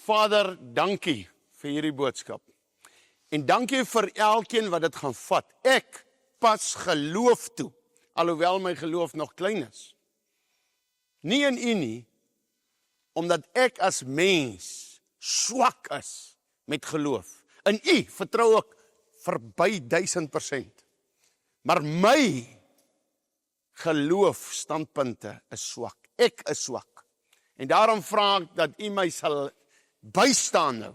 Vader, dankie vir hierdie boodskap. En dankie vir elkeen wat dit gaan vat. Ek pas geloof toe, alhoewel my geloof nog klein is. Nie in U nie, omdat ek as mens swak is met geloof. In U vertrou ek verby 1000%. Maar my geloofstandpunte is swak. Ek is swak. En daarom vra ek dat U my sal bystaan nou.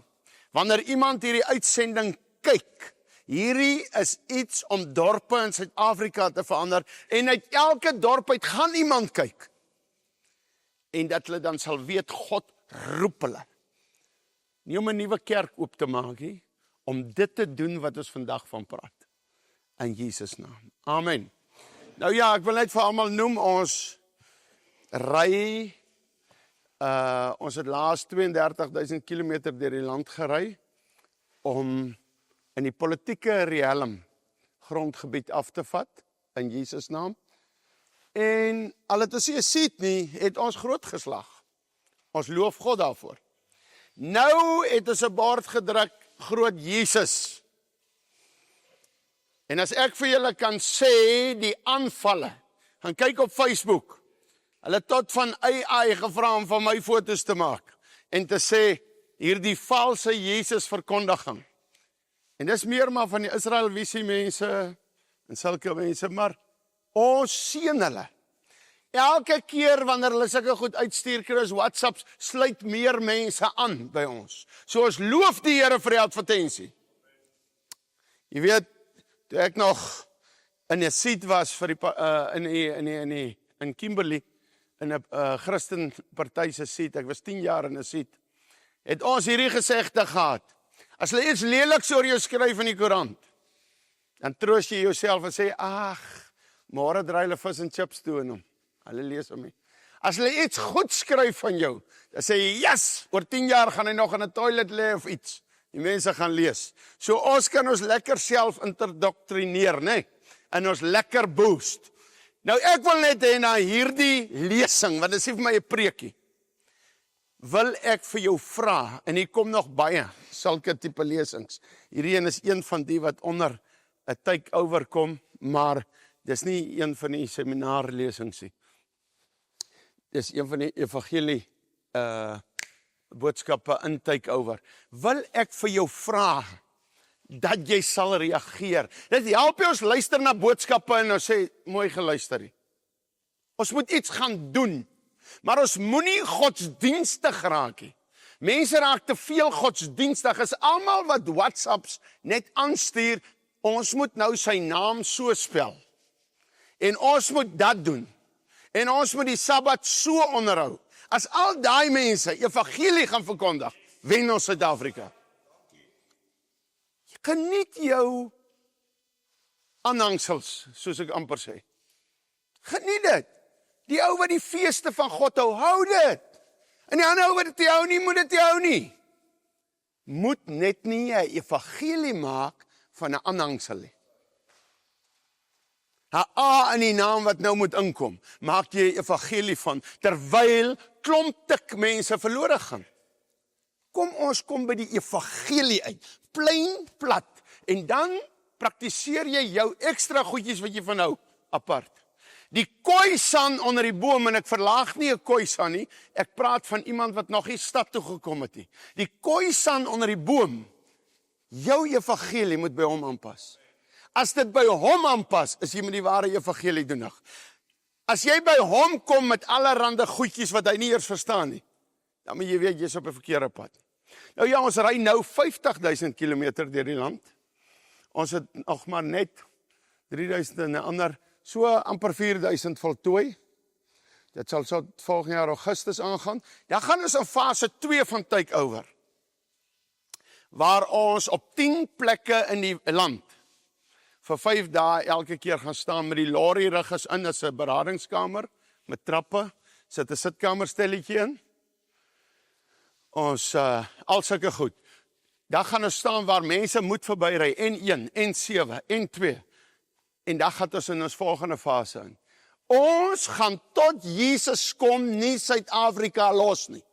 Wanneer iemand hierdie uitsending kyk, hierdie is iets om dorpe in Suid-Afrika te verander, en uit elke dorp uit gaan iemand kyk. En dat hulle dan sal weet, God roep hulle. Nie om 'n nuwe kerk oop te maak nie, om dit te doen wat ons vandag van praat. In Jesus naam. Amen. Nou ja, ek wil net vir almal noem, ons ry, ons het laas 32.000 kilometer deur die land gery, om in die politieke realm grondgebied af te vat, in Jesus naam. En al het ons nie 'n seat nie, het ons groot geslag. Ons loof God daarvoor. Nou het ons 'n bord gedruk, groot Jesus. En as ek vir julle kan sê, die aanvalle, gaan kyk op Facebook, hulle tot van AI gevra om van my foto's te maak, en te sê, hierdie valse Jesus verkondiging. En dis meer maar van die Israel visie mense, en sulke mense, maar ons sien hulle. Elke keer wanneer hulle sulke goed uitstuur, kry ons WhatsApps, sluit meer mense aan by ons. So ons loof die Here vir die advertensie. Jy weet, toe ek nog in 'n seat was vir in Kimberley, in 'n Christen party se seat, ek was 10 jaar in 'n seat, het ons hierdie gesegde gehad, as hulle iets leliks oor jou skryf in die koerant, dan troos jy jouself en sê, ag, môre draai hulle vis en chips toe in hom. Hulle lees om nie. As hulle iets goed skryf van jou, dan sê jy, yes, oor 10 jaar gaan hy nog in 'n toilet lê of iets. Die mense gaan lees. So ons kan ons lekker self interdoktrineer, né? En ons lekker boost. Nou ek wil net hê na hierdie lesing, want dit is nie vir my 'n preekie, wil ek vir jou vra, en hier kom nog baie sulke tipe lesings. Hierdie een is een van die wat onder 'n takeover kom, maar dis nie een van die seminaarlesings nie. Dis een van die evangelie boodskappe in takeover. Wil ek vir jou vra dat jy sal reageer. Dit help jy ons luister na boodskappe en ons sê, mooi geluister nie. Ons moet iets gaan doen. Maar ons moenie godsdienstig raak nie. Mense raak te veel godsdienstig, is almal wat WhatsApps net aanstuur, ons moet nou sy naam so spel. En ons moet dat doen. En ons moet die Sabbat so onderhou. As al daai mense evangelie gaan verkondig, wen ons Suid-Afrika. Geniet jou aanhangsels, soos ek amper sê. Geniet dit. Die ou wat die feeste van God hou dit. En die ander ou wat dit hou nie, moet dit hou nie. Moet net nie 'n evangelie maak van 'n aanhangsel nie. 'n A in die naam wat nou moet inkom, maak jy evangelie van, terwyl klomp tik mense verlore gaan. Ons kom by die evangelie uit, plain plat, en dan praktiseer jy jou ekstra goedjies wat jy van hou, apart. Die khoisan onder die boom, en ek verlaag nie 'n khoisan nie, ek praat van iemand wat nog nie stad toe gekom het nie. Die khoisan onder die boom, jou evangelie moet by hom aanpas. As dit by hom aanpas, is jy met die ware evangelie doen. As jy by hom kom met allerhande goedjies wat hy nie eers verstaan nie, dan moet jy weet, jy is op 'n verkeerde pad. Nou ja, ons ry nou 50.000 kilometer deur die land. Ons het nog maar net 3.000 en 'n ander, so amper 4.000 voltooi. Dit sal so volgende jaar Augustus aangaan. Dan gaan ons in fase 2 van takeover, waar ons op 10 plekke in die land vir 5 dae elke keer gaan staan met die lorry riggers in, as 'n beradingskamer, met trappe, sit 'n sitkamerstelletjie in. Ons, al sulke goed. Dan gaan ons staan waar mense moet verbyry, N1, N7, N2. En dan gaan ons in ons volgende fase in. Ons gaan tot Jesus kom nie Suid-Afrika los nie.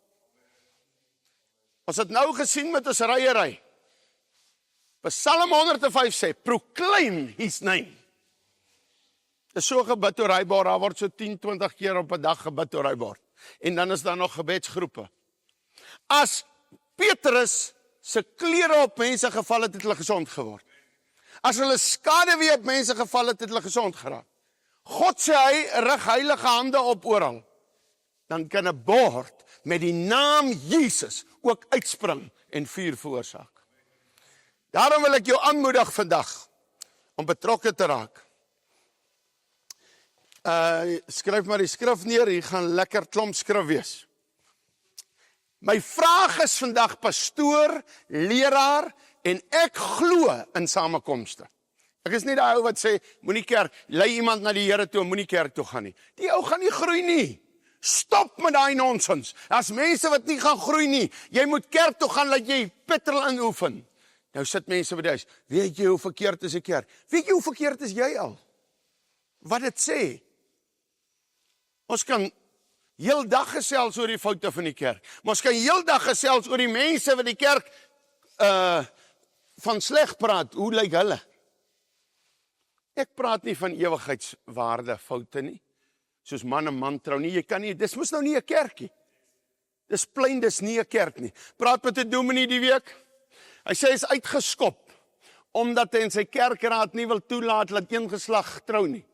Ons het nou gesien met ons ryery. Psalm 105 sê, proclaim his name. Dis so gebid oor hybaar, daar word so 10-20 keer op 'n dag gebid oor hybaar. En dan is daar nog gebedsgroepe. As Petrus se klere op mense geval het hulle gesond geword. As hulle skaduwee op mense geval het hulle gesond geraak. God sê hy rig heilige hande op oral. Dan kan 'n bord met die naam Jesus ook uitspring en vuur veroorsaak. Daarom wil ek jou aanmoedig vandag om betrokke te raak. Skryf maar die skrif neer, hier gaan lekker klomp skrif wees. My vraag is vandag pastoor, leraar en ek glo in samekomste. Ek is nie die ou wat sê, moenie kerk, lei iemand na die Here toe, moenie kerk toe gaan nie. Die ou gaan nie groei nie. Stop met daai nonsens. Daar's mense wat nie gaan groei nie. Jy moet kerk toe gaan, laat jy petrol inoefen. Nou sit mense by die huis, weet jy hoe verkeerd is 'n kerk? Weet jy hoe verkeerd is jy al? Wat dit sê? Ons kan heel dag gesels oor die foute van die kerk, maar ons kan heel dag gesels oor die mense wat die kerk van sleg praat. Hoe lyk hulle? Ek praat nie van ewigheidswaarde foute nie, soos man en man trou nie, jy kan nie, dis mos nou nie 'n kerkie. Dis plain, dis nie 'n kerk nie. Praat met 'n dominee die week. Hy sê hy is uitgeskop, omdat hy in sy kerkraad nie wil toelaat dat een geslag trou nie.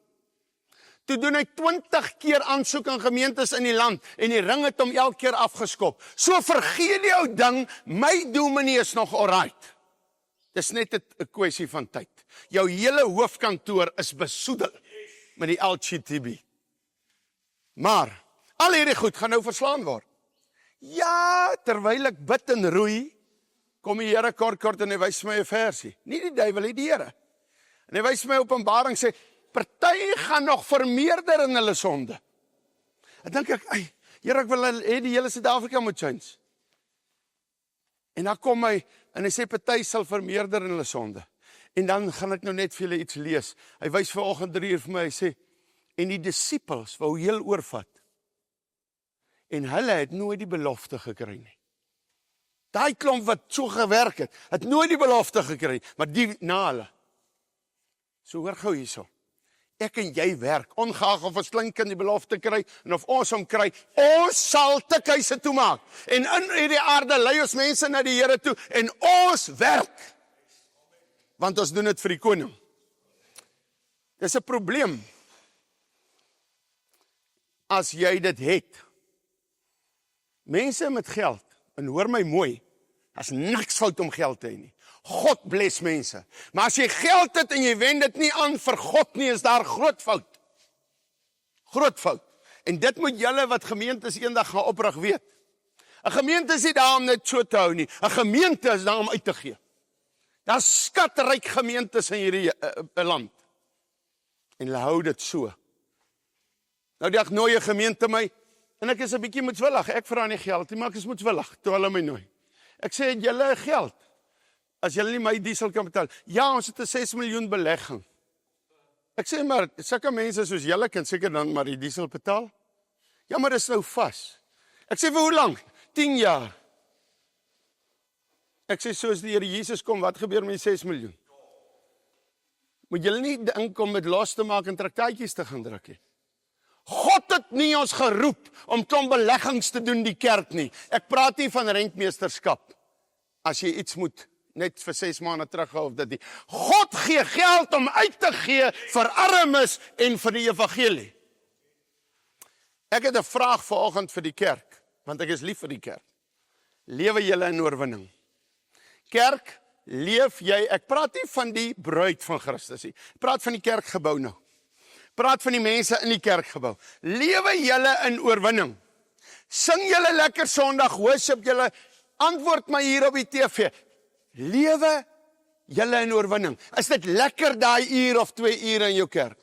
Toe doen hy 20 keer aansoek aan gemeentes in die land, en die ring het hom elke keer afgeskop. So vergeet die ou ding, my dominee is nog alright. Dis net 'n kwessie van tyd. Jou hele hoofkantoor is besoedel met die LGTB. Maar, al hierdie goed gaan nou verslaan word. Ja, terwyl ek bid en roei, kom die Here kort en hy wys my 'n versie. Nie die duiwel, nie die Here. En hy wys my Openbaring sê, party gaan nog vermeerder in hulle sonde. En dink ek, Here, ek wil hê die hele Suid-Afrika moet change. En dan kom hy, en hy sê, party sal vermeerder in hulle sonde. En dan gaan ek nou net vir julle iets lees. Hy wys vanoggend 3 uur vir my, hy sê, en die disippels wou heel oorvat. En hulle het nooit die belofte gekry nie. Daai klomp wat so gewerk het nooit die belofte gekry, maar die na hulle. So hoor gou hierso. Ek en jy werk, ongeag of ons klink kan die belofte kry, en of ons hom kry, ons sal tikhuise toe maak. En in hierdie aarde lei ons mense na die Here toe, en ons werk. Want ons doen dit vir die koning. Dis 'n probleem. As jy dit het. Mense met geld, en hoor my mooi, daar's niks fout om geld te hê nie. God bless mense. Maar as jy geld het en jy wend dit nie aan vir God nie, is daar groot fout. Groot fout. En dit moet julle wat gemeentes eendag gaan oprig weet. 'n Gemeente is nie daar om net so te hou nie. 'n Gemeente is daar om uit te gee. Daar's skatryk gemeentes in hierdie land. En hulle hou dit so. Nou die ek nooi 'n gemeente my, en ek is 'n bietjie moedswillig. Ek vra nie geld nie, maar ek is moedswillig toe hulle my nooi. Ek sê, het julle geld? As julle nie my diesel kan betaal. Ja, ons het 'n 6 miljoen belegging. Ek sê maar, sulke mense soos julle kan seker dan maar die diesel betaal. Ja, maar dis nou vas. Ek sê, vir hoe lank? 10 jaar. Ek sê, soos die Here Jesus kom, wat gebeur met die 6 miljoen? Moet julle nie dink om met los te maak en traktaatjies te gaan druk nie. God het nie ons geroep om klomp beleggings te doen die kerk nie. Ek praat nie van rentmeesterskap. As jy iets moet net vir 6 maande terughou of dit nie. God gee geld om uit te gee vir armes en vir die evangelie. Ek het 'n vraag vanoggend vir die kerk, want ek is lief vir die kerk. Lewe julle in oorwinning? Kerk, leef jy, ek praat nie van die bruid van Christus nie. Ek praat van die kerkgebou nou. Praat van die mense in die kerkgebou. Lewe julle in oorwinning. Sing julle lekker Sondag, worship julle, antwoord my hier op die TV. Lewe julle in oorwinning. Is dit lekker daai uur of 2 ure in jou kerk?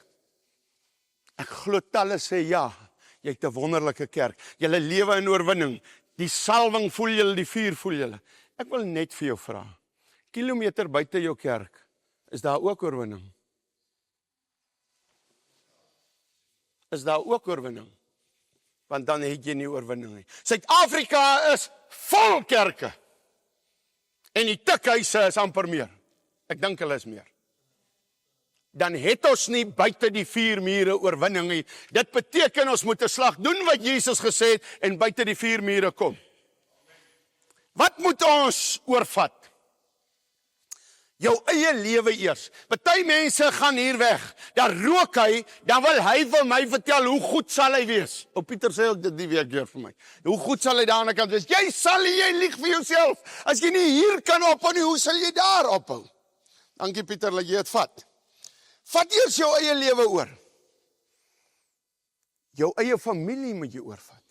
Ek glo talle sê ja, jy het 'n wonderlike kerk. Julle lewe in oorwinning. Die salwing voel julle, die vuur voel julle. Ek wil net vir jou vra, kilometer buite jou kerk, is daar ook oorwinning? Is daar ook oorwinning? Want dan het jy nie oorwinning nie. Suid-Afrika is vol kerke. en die tikhuise is amper meer. Ek dink hulle is meer. Dan het ons nie buite die 4 mure oorwinning nie. Dit beteken ons moet 'n slag doen wat Jesus gesê het en buite die 4 mure kom. Wat moet ons oorvat? Jou eie lewe eers. Party mense gaan hier weg, dan rook hy, dan wil hy vir my vertel hoe goed sal hy wees. O Pieter sê ook dit die week weer vir my. Hoe goed sal hy daar aan die kant wees? Jy lieg vir jouself. As jy nie hier kan ophou nie, hoe sal jy daar ophou? Dankie Pieter dat jy dit vat. Vat eers jou eie lewe oor. Jou eie familie moet jy oorvat.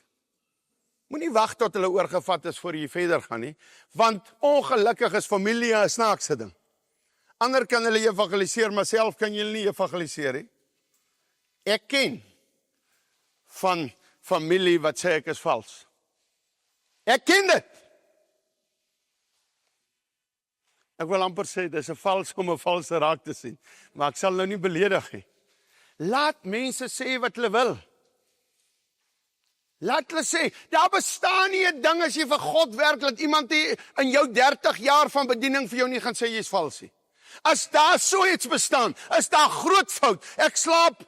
Moenie wag tot hulle oorgevat is voor jy verder gaan nie, want ongelukkig is familie 'n snaakse ding. Ander kan hulle evangeliseer, maar self kan jy nie evangeliseer nie. Ek ken van familie wat sê ek is vals. Ek ken dit. Ek wil amper sê, dis 'n vals om 'n valse raak te sien, maar ek sal nou nie beledig nie. Laat mense sê wat hulle wil. Laat hulle sê, daar bestaan nie 'n ding as jy vir God werk, dat iemand in jou 30 jaar van bediening vir jou nie gaan sê jy is vals nie. As daar so iets bestaan, is daar groot fout. Ek slaap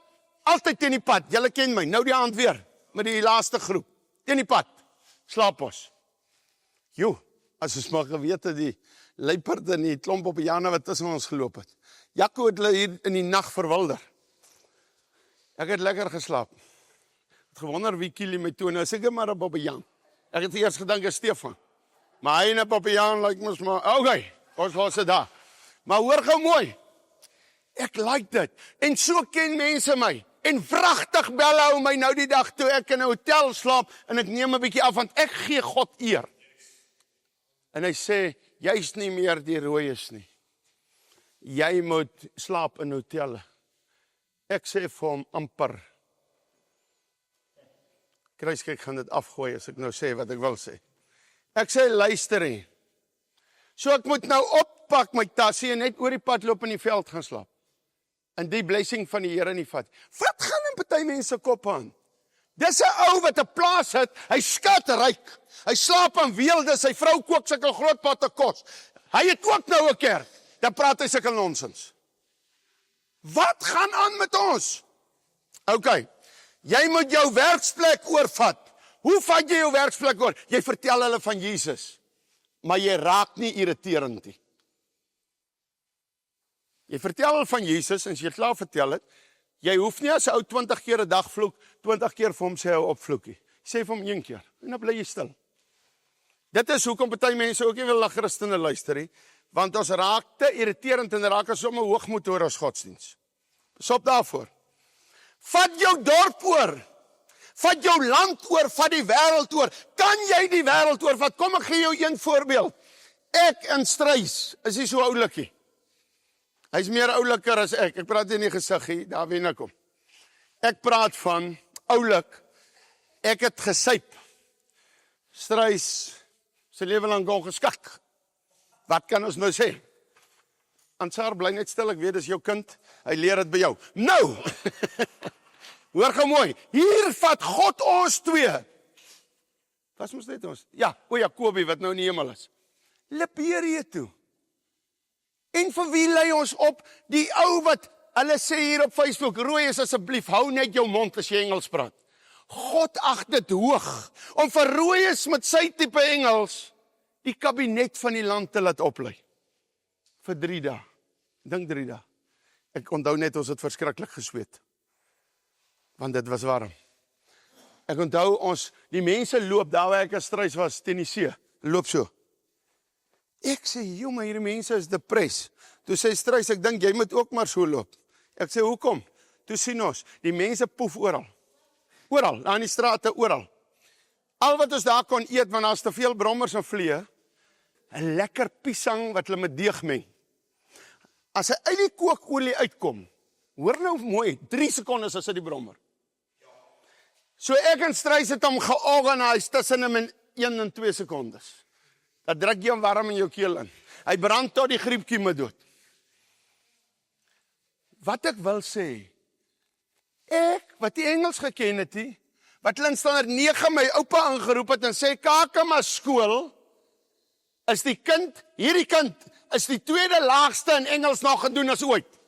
altyd teen die pad. Julle ken my, nou die aand weer, met die laaste groep. Teen die pad, slaap ons. As ons maar geweet het, die luiperd en die klomp op die jane wat tussen ons geloop het. Jaco het hulle hier in die nag verwilder. Ek het lekker geslaap. Het gewonder wie kiel my toe, nou seker maar 'n Bobbejaan. Ek het eers gedink is Stefan. Maar hy en 'n Bobbejaan lyk mos maar, okay, ons los dit daar. Maar hoor gou mooi, ek like dit, en so ken mense my, en vragtig bel hou my nou die dag toe ek in 'n hotel slaap, en ek neem 'n bietjie af, want ek gee God eer. En hy sê, jy's nie meer die rooies nie. Jy moet slaap in hotelle. Ek sê vir hom amper, Kruiskyk gaan dit afgooi as ek nou sê wat ek wil sê. Ek sê, luister hier. So ek moet nou oppak my tasse en net oor die pad loop in die veld gaan slaap. En die blessing van die Here nie vat. Wat gaan in party mense kop aan? Dis 'n ou wat 'n plaas het, hy skatryk. Hy slaap aan weelde, sy vrou kook sulke groot potte kos. Hy het ook nou 'n kerk. Dan praat hy sulke nonsens. Wat gaan aan met ons? Okay. Jy moet jou werksplek oorvat. Hoe vat jy jou werksplek oor? Jy vertel hulle van Jesus, maar jy raak nie irriterend nie. Jy vertel hulle van Jesus, en as jy klaar vertel het, jy hoef nie as 'n ou 20 keer 'n dag vloek, 20 keer vir hom sê hou op vloekie. Sê vir hom 1 keer, en dan bly jy stil. Dit is hoekom party mense ook nie wil na Christene luister nie, want ons raak te irriterend en raak as sommer hoogmoed oor ons godsdiens. Pas op daarvoor. Vat jou dorp oor, vat jou land oor, vat die wêreld oor. Kan jy die wêreld oor vat? Kom ek gee jou een voorbeeld. Ek in Strys is nie so oulikie. Hy's meer ouliker as ek. Ek praat nie in die gesig hier, daar wen ek hom. Ek praat van oulik. Ek het gesyp. Strys sy lewe lang gou geskak. Wat kan ons nou sê? Ansar, bly net stil, ek weet dis jou kind. Hy leer dit by jou. Nou, hoor gou mooi, hier vat God ons twee. Was ons net ons? Ja, o Jakobie wat nou in die hemel is. Liberië toe. En vir wie lei ons op? Die ou wat, hulle sê hier op Facebook, rooi is asseblief, hou net jou mond as jy Engels praat. God ag dit hoog, om vir rooi is met sy tipe Engels, die kabinet van die land te laat oplei. Vir 3 dae. Dink 3 dae. Ek onthou net ons het verskriklik gesweet. Want dit was warm. Ek onthou ons, die mense loop, daar waar ek in Strys was, teen die see, loop so. Ek sê, maar hierdie mense is depres. Toe sê Strys, ek dink jy moet ook maar so loop. Ek sê, hoekom? Toe sien ons, die mense poef oral. Oral, aan die strate, oral. Al wat ons daar kon eet, want daar's te veel brommers en vliee, 'n lekker piesang wat hulle met deeg meng. As hy uit die kookolie uitkom, hoor nou mooi, 3 sekondes as hy die brommer. So ek en Strys het hom georganiseer tussen hom in 1 en 2 sekondes. Dat druk jy hom warm in jou keel in. Hy brand tot die griepkieme dood. Wat ek wil sê, ek, wat die Engels geken het, wat hulle in standaard 9 my oupa aangeroep het en sê, Kakema skool, is die kind, hierdie kind, is die tweede laagste in Engels nog gedoen as ooit.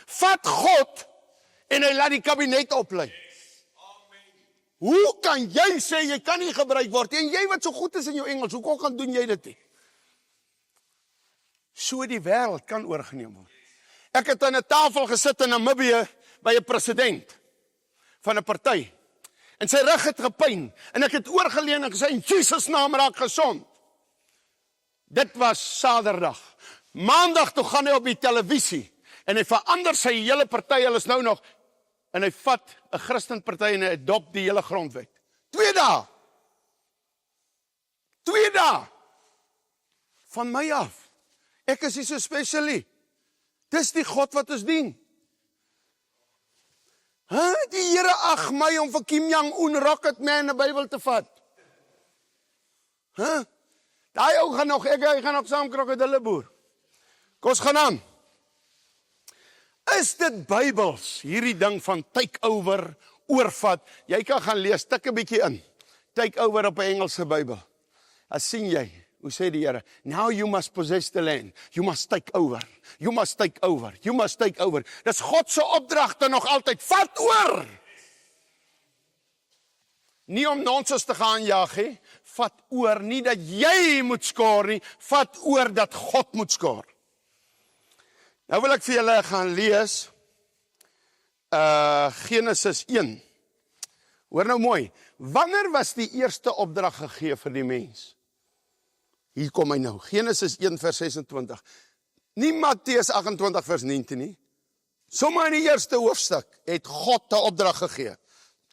Vat God en hy laat die kabinet oplei. Hoe kan jy sê, jy kan nie gebruik word, en jy wat so goed is in jou Engels, hoekom gaan doen jy dit nie? So die wêreld kan oorgeneem word. Ek het aan 'n tafel gesit in Namibië, by 'n president, van 'n party, en sy rug het gepyn, en ek het oorgeleun en gesê, in Jesus naam raak gesond. Dit was Saterdag. Maandag toe gaan hy op die televisie, en hy verander sy hele party, hulle is nou nog, en hy vat 'n Christenparty en hy adop die hele grondwet. 2 dae. 2 dae. Van my af. Ek is nie so special nie. Dis die God wat ons dien. Die Here ag my om vir Kim Jong-un Rocket Man 'n Bybel te vat. Daai ou gaan nog, hy gaan nog saam krokodille boer. Kom ons gaan aan. Is dit Bybels, hierdie ding van take-over, oorvat? Jy kan gaan lees, tik 'n bietjie in. Take-over op 'n Engelse Bybel. As sien jy, hoe sê die Here? Now you must possess the land. You must take over. You must take over. You must take over. Dis God se opdragte nog altyd. Vat oor! Nie om nonsens te gaan jag nie. Vat oor, nie dat jy moet skoor nie. Vat oor dat God moet skoor. Nou wil ek vir julle gaan lees Genesis 1. Hoor nou mooi. Wanneer was die eerste opdrag gegee vir die mens? Hier kom hy nou. Genesis 1 vers 26. Nie Matteus 28 vers 19 nie. Sommige in die eerste hoofstuk het God 'n opdrag gegee.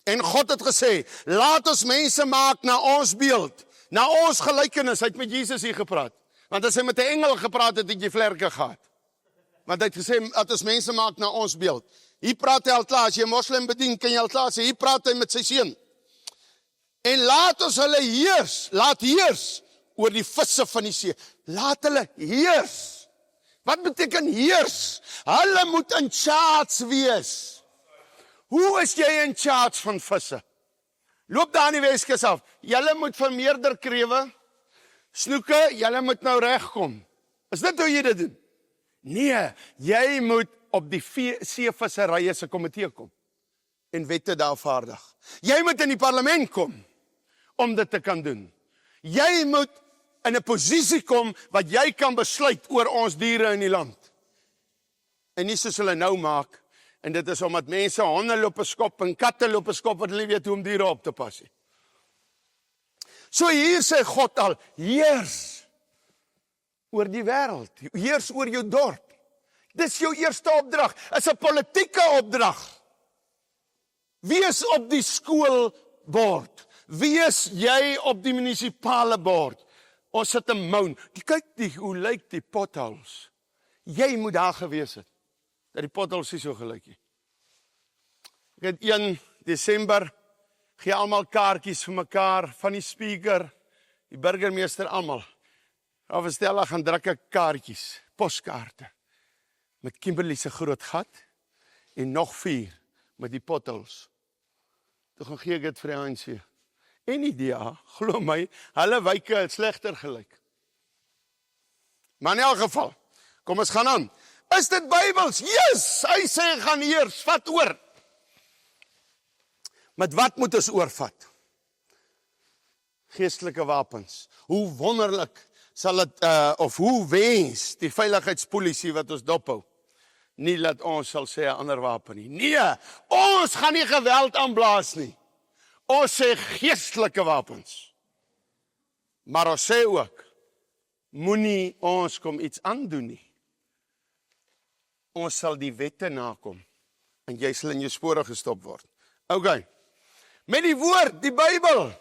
En God het gesê, laat ons mense maak na ons beeld, na ons gelykenis. Hy het met Jesus hier gepraat. Want as hy met 'n engel gepraat het, het jy vlerke gehad. Want hy het gesê, laat ons mense maak na ons beeld. Hier praat hy al klaar, as jy 'n moslim bedien, kan jy al klaar sê, hier praat hy met sy seun. En laat ons hulle heers, laat heers oor die visse van die see. Laat hulle heers. Wat beteken heers? Hulle moet in charge wees. Hoe is jy in charge van visse? Loop daar in die Weskus af. Julle moet vermeerder krewe, snoeke, julle moet nou regkom. Is dit hoe jy dit doen? Nee, jy moet op die seevisserye se komitee kom en wette daar vaardig. Jy moet in die parlement kom om dit te kan doen. Jy moet in 'n posisie kom wat jy kan besluit oor ons diere in die land. En nie soos hulle nou maak, en dit is omdat mense honde loop skop en katte loop skop wat hulle nie weet hoe om diere op te pas nie. So hier sê God al, heers oor die wêreld, heers oor jou dorp. Dis jou eerste opdrag, is 'n politieke opdrag. Wees op die skoolbord, wees jy op die munisipale bord. Ons sit 'n moun, kyk hoe lyk die potholes. Jy moet daar gewees het, dat die potholes nie so gelyk nie. Ek het 1 Desember, gee almal kaartjies vir mekaar, van die speaker, die burgemeester, almal. Of Stella gaan druk ek kaartjies, poskaarte, met Kimberley se groot gat, en nog 4 met die potholes. Toe gaan gee ek dit vir die ANC. En die DA, glo my, hulle wyke het slegter gelyk. Maar in elk geval, kom ons gaan aan. Is dit Bybels? Yes! Hy sê, gaan eers, vat oor. Met wat moet ons oorvat? Geestelike wapens. Hoe wonderlik sal dit, of hoe wens die veiligheidspolisie wat ons dophou, nie laat ons sal sê 'n ander wapen nie. Nee, ons gaan nie geweld aanblaas nie. Ons sê geestelike wapens. Maar ons sê ook, moenie ons kom iets aandoen nie. Ons sal die wette nakom, en jy sal in jou spore gestop word. Okay, met die woord, die Bybel.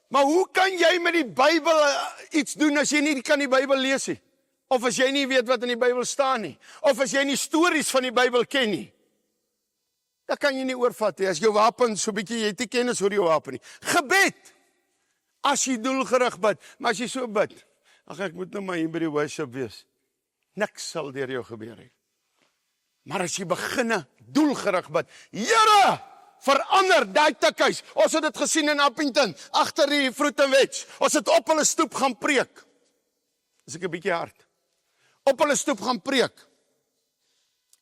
Maar hoe kan jy met die Bybel iets doen as jy nie kan die Bybel lees nie? Of as jy nie weet wat in die Bybel staan nie? Of as jy nie stories van die Bybel ken nie? Dat kan jy nie oorvat nie. As jou wapen so bietjie, jy het nie kennis oor jou wapen nie. Gebed, as jy doelgerig bid, maar as jy so bid, ag ek moet nou maar hier by die worship wees, niks sal deur jou gebeur nie. Maar as jy beginne doelgerig bid, Here, verander daai tikhuis. Ons het dit gesien in Appington, agter die Fruit and Veg. Ons het op hulle stoep gaan preek. Is ek 'n bietjie hard. Op hulle stoep gaan preek.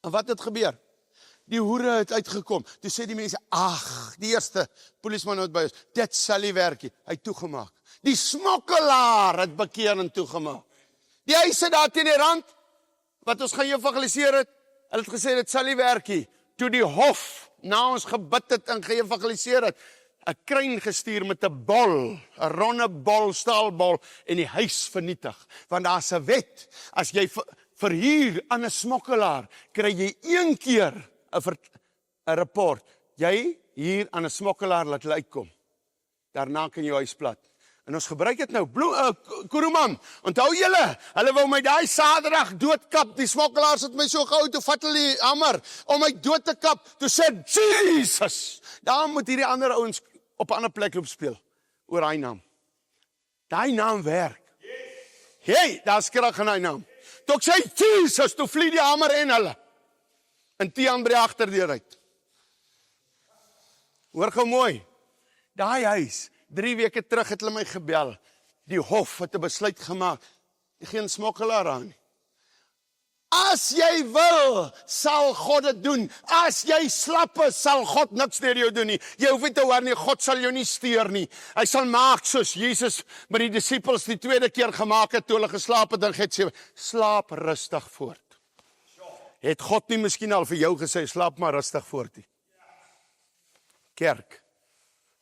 En wat het gebeur? Die hoere het uitgekom. Toe sê die mense, ag, die eerste polisman wat by ons, dit sal nie werk nie. Hy het toegemaak. Die smokkelaar het bekeer en toegemaak. Die huise daar teen die rand, wat ons gaan evangeliseer het, hulle het gesê, dit sal nie werk nie. Toe die hof na ons gebid het en geëvangeliseer het, 'n kruin gestuur met 'n bol, 'n ronde bol, staalbol, en die huis vernietig. Want daar's 'n wet, as jy verhuur aan 'n smokkelaar, kry jy een keer 'n rapport. Jy hier aan 'n smokkelaar laat hulle uitkom. Daarna kan jou huis plat. En ons gebruik dit nou. Kuruman, onthou julle, hulle wou my daai Saterdag doodkap. Die smokkelaars het my so gehou, toe vat hulle die hamer om my dood te kap. Toe sê Jesus, daar moet hierdie ander ouens op 'n ander plek loop speel oor hy naam. Daai naam werk. Hey, daar's krag in hy naam. Toe ek sê Jesus, toe vlieg die hamer en hulle. En Tiaan by die agterdeur uit. Hoor gou mooi. Daai huis, 3 weke terug het hulle my gebel. Die hof het 'n besluit gemaak. Geen smokkelaar aan nie. As jy wil, sal God dit doen. As jy slap is, sal God niks deur jou doen nie. Jy hoef nie te hoor nie, God sal jou nie steur nie. Hy sal maak soos Jesus met die disippels die tweede keer gemaak het toe hulle geslaap het in Getsemane. Slaap rustig voort. Het God nie miskien al vir jou gesê, slaap maar rustig voort nie? Kerk.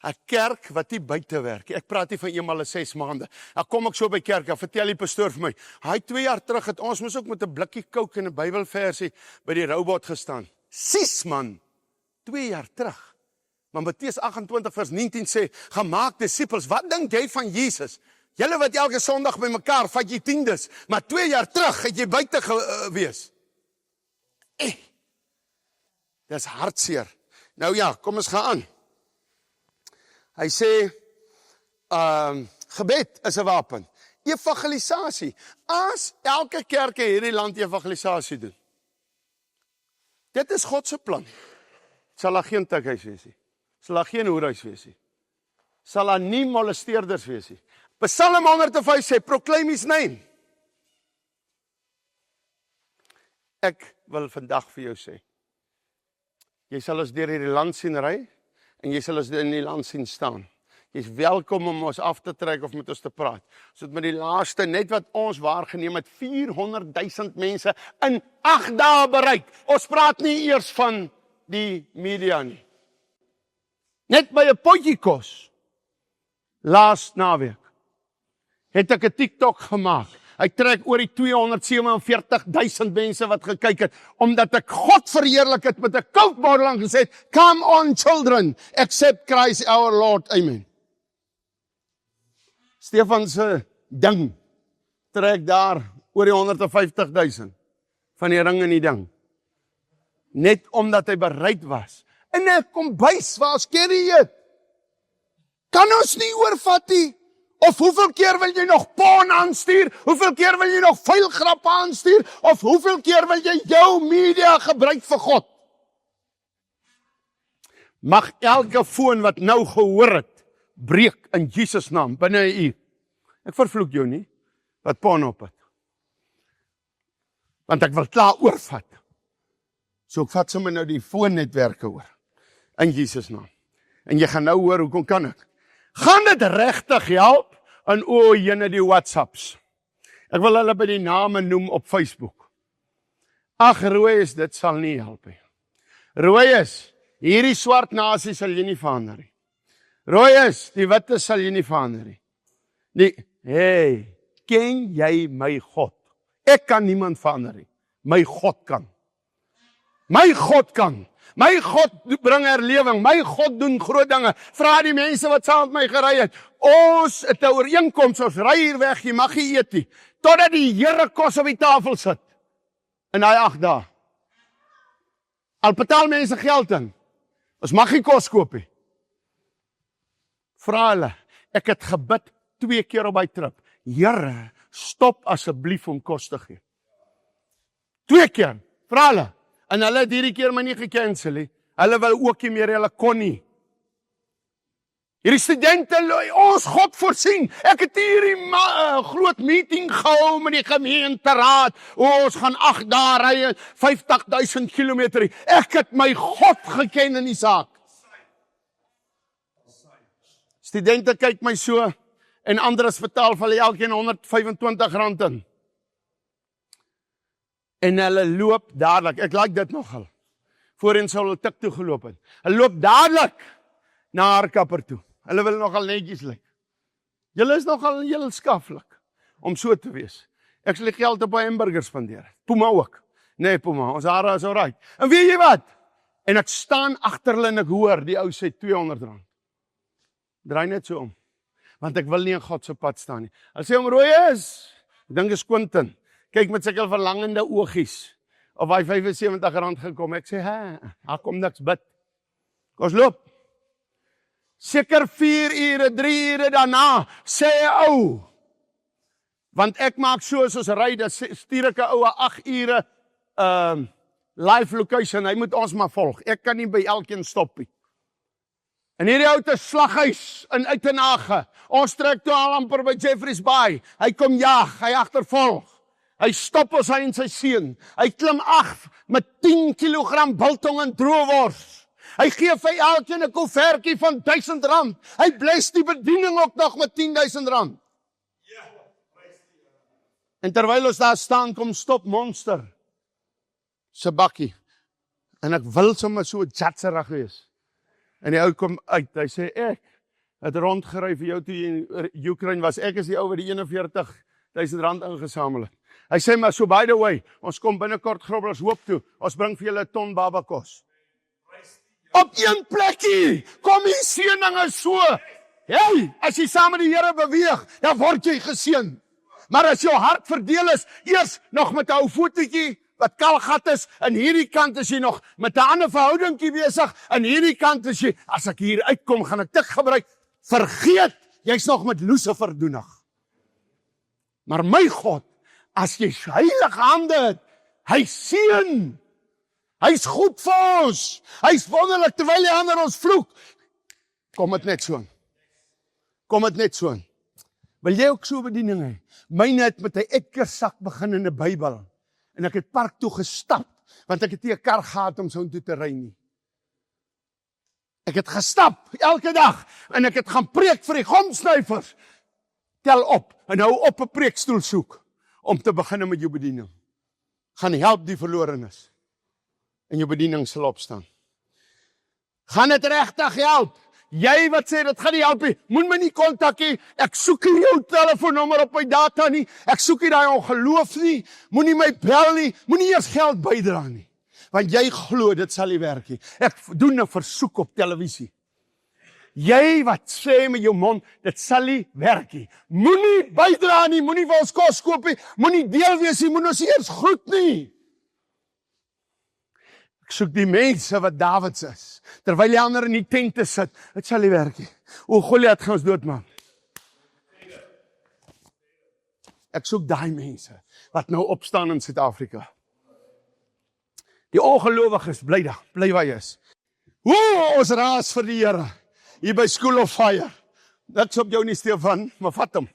'n Kerk wat nie buite werk. Ek praat nie van eenmal in 6 maande. Dan kom ek so by kerk, dan vertel die pastoor vir my, hy 2 jaar terug het ons moes ook met 'n blikkie Coke en 'n Bybelversie by die robot gestaan. 6 man, 2 jaar terug. Maar Matteus 28 vers 19 sê, gaan maak disippels. Wat dink jy van Jesus? Julle wat elke Sondag by mekaar, vat jy tiendes, maar 2 jaar terug het jy buite gewees. Dis hartseer. Nou ja, kom ons gaan aan. Hy sê, gebed is 'n wapen. Evangelisasie. As elke kerk in hierdie land evangelisasie doen. Dit is God se plan. Sal daar geen tikhuis wees nie. Sal daar geen hoerhuis wees nie. Sal daar nie molesteerders wees nie. Psalm 105 sê, proclaim his name. Ek wil vandag vir jou sê, jy sal ons deur hierdie land sien ry, en jy sal ons in die land sien staan. Jy is welkom om ons af te trek of met ons te praat. So met die laaste, net wat ons waargeneem het, 400,000 mense in 8 dae bereik. Ons praat nie eers van die media nie. Net by 'n potjie kos, laas naweek, het ek 'n TikTok gemaak. Hy trek oor die 247,000 mense wat gekyk het, omdat ek God verheerlik het met 'n kookbottel en gesê het, come on children, accept Christ our Lord, amen. Stefan se ding trek daar oor die 150,000 van die ring in die ding. Net omdat hy bereid was. In 'n kombuis waar ons curry eet. Kan ons nie oorvat nie. Of hoeveel keer wil jy nog porn aanstuur? Hoeveel keer wil jy nog vuil grappe aanstuur? Of hoeveel keer wil jy jou media gebruik vir God? Mag elke foon wat nou gehoor het, breek in Jesus naam, binne 'n uur. Ek vervloek jou nie, wat porn op het. Want ek wil klaar oorvat. So ek vat sommer nou die foonnetwerke oor. In Jesus naam. En jy gaan nou hoor, hoekom kan ek? Gaan dit regtig help? En jene die WhatsApps. Ek wil hulle by die name noem op Facebook. Ag, Rooi, dit sal nie help nie. Rooi, hierdie swart nasie sal jy nie verander nie. Rooi, die witte sal jy nie verander nie. Hey, ken jy my God? Ek kan niemand verander nie. My God kan. My God kan. My God bring herlewing, my God doen groot dinge. Vra die mense wat saam met my gery het. Ons het 'n ooreenkoms, ons ry hier weg, jy mag nie eet nie. Totdat die Here kos op die tafel sit. In daai 8 dae. Al betaal mense geld in. Ons mag nie kos koop nie. Vra hulle, ek het gebid 2 keer op my trip. Here, stop asseblief om kos te gee. 2 keer, vra hulle. En hulle het hierdie keer my nie gekansel nie. Hulle wil ook nie meer, hulle kon nie. Hierdie studente, ons God voorsien. Ek het hier die groot meeting gehou met die gemeenteraad. Ons gaan 8 dae ry, 50.000 kilometer. Ek het my God geken in die saak. Studente kyk my so, en Andres betaal vir hulle elkeen R125 in. En hulle loop dadelik, ek like dit nogal. Voorheen sou hulle tik toe geloop het. Hulle loop dadelik na haar kapper toe. Hulle wil nogal netjies lyk. Julle is nogal heel skaflik om so te wees. Ek sal die geld op 'n hamburger spandeer. Puma ook. Nee, Puma, ons hare is alright. En weet jy wat? En ek staan agter hulle en ek hoor die ou sê R200. Draai net so om. Want ek wil nie in God se pad staan nie. Hulle sê om rooi is. Ek dink is Quentin. Kyk met sulke verlangende oogies. Of hy R75 gekom. Ek sê, daar kom niks bid. Ons loop. Seker 4 ure, 3 ure daarna, sê ou. Want ek maak so as ons ry, dan stuur ek 'n ou 8 ure live location. Hy moet ons maar volg. Ek kan nie by elkeen stop nie. En hierdie ou te slaghuis in Uitenhage. Ons trek toe al amper by Jeffreys Bay. Hy kom jag, hy agtervolg. Hy stop ons hy en sy seun. Hy klim af met 10 kilogram biltong en droewors. Hy gee vir elkeen 'n koevertjie van R1000. Hy bless die bediening ook nog met R10,000. En terwyl ons daar staan, kom stop Monster se bakkie. En ek wil sommer so jatserig wees. En die ou kom uit, hy sê, ek het rondgery vir jou toe in Ukraine was, ek is die ou wat die R41,000 ingesamel het. Hy sê, maar so by the way, ons kom binnekort Groblershoop Hoop toe, ons bring vir julle 'n ton babakos. Op een plekkie, kom die seëning is so. Hey, as jy saam met die Here beweeg, dan word jy geseën. Maar as jou hart verdeel is, eers nog met 'n ou fotootjie, wat kalgat is, en hierdie kant is jy nog met 'n ander verhoudingkie besig, en hierdie kant is jy, as ek hier uitkom, gaan ek tik gebruik, vergeet, jy's nog met Lucifer doenig. Maar my God, as jy heilige hande het, hy seën, hy's goed vir ons, hy's wonderlik, terwyl die ander ons vloek, kom het net so. Kom het net so. Wil jy ook so bediening hê? Myne het met 'n etkersak begin in 'n Bybel. En ek het park toe gestap, want ek het nie 'n kar gehad om so toe te ry nie. Ek het gestap, elke dag, en ek het gaan preek vir die gomsnuivers. Tel op, en hou op 'n preekstoel soek, om te begin met jou bediening. Gaan help die verlorenes, en jou bediening sal opstaan. Gaan dit regtig help? Jy wat sê, dit gaan nie help nie, moet my nie kontak nie, ek soek nie jou telefoonnommer op my data nie, ek soek nie daai ongeloof nie, moenie my bel nie, moenie eers geld bydra nie, want jy glo, dit sal nie werk nie. Ek doen 'n versoek op televisie. Jy wat sê met jou mond, dit sal nie werk nie. Moenie bydra nie, moenie vir ons kos koop nie, moenie deel wees nie, moenie ons eers groet nie. Ek soek die mense wat Dawids is, terwyl die ander in die tente sit, dit sal nie werk nie. O, Goliat gaan ons doodmaak. Ek soek daai mense, wat nou opstaan in Suid-Afrika. Die ongelowiges, bly daar, bly waar jy is. O, ons raas vir die Here, hier by School of Fire. Niks op jou nie, Stefan, maar vat hom.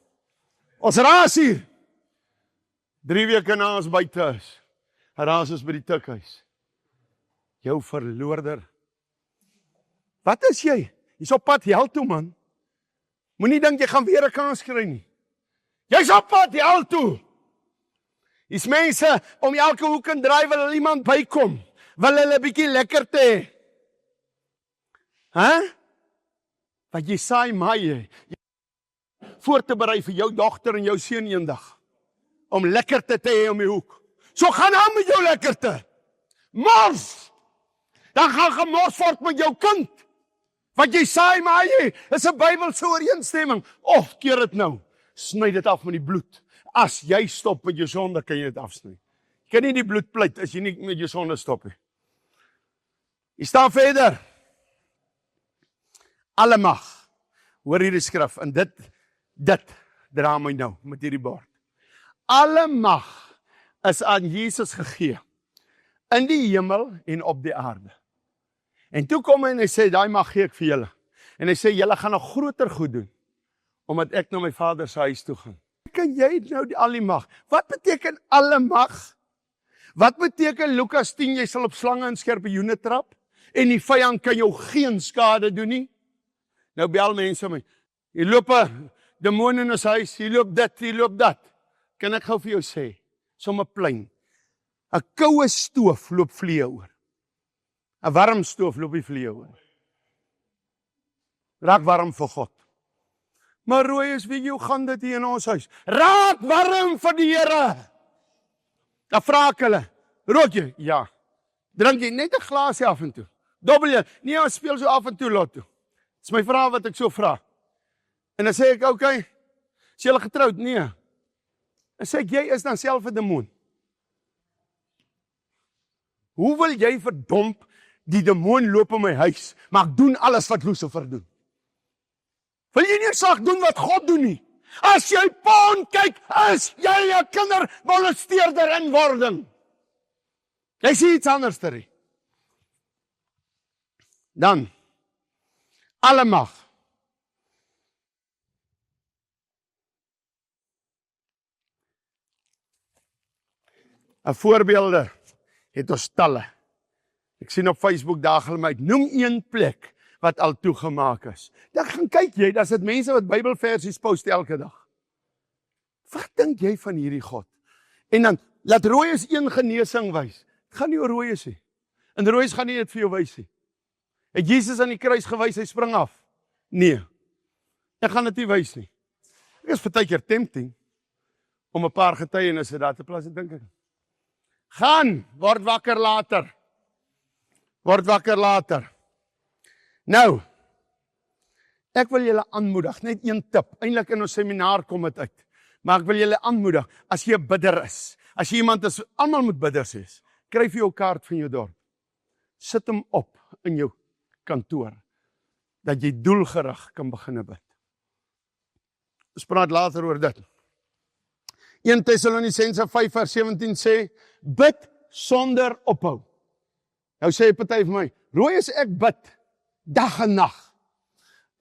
Ons raas hier. 3 weke na ons buite is, raas ons by die tukhuis. Jou verloorder. Wat is jy? Jy's op pad hel toe, man. Moenie dink jy gaan weer 'n kans kry nie. Jy's op pad hel toe. Dis mense om elke hoek en draai wil iemand bykom. Wil hulle 'n bietjie lekker te hê. Wat jy saai maai voor te berei vir jou dogter en jou seun eendag. Om lekkerte te hê om die hoek. So gaan aan met jou lekkerte. Mors! Dan gaan gemors word met jou kind. Wat jy saai maai is 'n Bybelse ooreenstemming. Of keer dit nou. Sny dit af met die bloed. As jy stop met jou sonde, kan jy dit afsny. Jy kan nie die bloed pleit as jy nie met jou sonde stop nie. Jy staan verder. Alle mag. Hoor hierdie skrif, en dit dra my nou, met hierdie bord. Alle mag is aan Jesus gegee, in die hemel en op die aarde. En toe kom hy en hy sê, daai mag gee ek vir julle. En hy sê, julle gaan nog groter goed doen, omdat ek na my Vader se huis toe gaan. Kan jy nou al die mag? Wat beteken alle mag? Wat beteken Lukas 10, jy sal op slange en skorpioene trap, en die vyand kan jou geen skade doen nie? Nou bel mense my, jy loop 'n demoon in ons huis, jy loop dit, jy loop dat. Kan ek gou vir jou sê, sommer plein, 'n koue stoof loop vliee oor. 'n warm stoof loop nie vliee oor. Raak warm vir God. Maar rooi is, weet jy, hoe gaan dit hier in ons huis? Raak warm vir die Here. Dan vra ek hulle, rook jy? Ja. Drink jy net 'n glasie af en toe? Dobbel jy? Nee, ons speel so af en toe lotto. Dis my vraag wat ek so vra. En dan sê ek, okay, is julle getroud? Nee. En sê ek, jy is dan self 'n demoon. Hoe wil jy verdomp die demoon loop in my huis, maar ek doen alles wat Lucifer doen? Wil jy nie saak doen wat God doen nie? As jy porn kyk, is jy 'n kindermolesteerder in wording. Jy sien iets anders ter. Dan, alle mag. 'n voorbeelde het ons talle. Ek sien op Facebook daag my uit, noem een plek wat al toegemaak is. Dan gaan kyk jy, daar sit mense wat Bybelversies post elke dag. Wat dink jy van hierdie God? En dan, laat Rooies een genesing wys. Het gaan nie oor Rooies nie. En Rooies gaan nie dit vir jou wys nie. Het Jesus aan die kruis gewys, hy spring af? Nee. Ek gaan dit nie wys nie. Ek is partykeer tempting om 'n paar getuienisse daar te plaas, dink ek. Gaan, word wakker later. Word wakker later. Nou, ek wil julle aanmoedig, net een tip. Eintlik in ons seminaar kom dit uit. Maar ek wil julle aanmoedig, as jy 'n bidder is, as jy iemand is, almal moet bidders wees, kry vir jou kaart van jou dorp. Sit hom op in jou kantoor, dat jy doelgerig kan begin bid. Ons praat later oor dit. 1 Tessalonisense 5:17 sê, bid sonder ophou. Nou sê 'n party vir my, rooi as ek bid, dag en nag.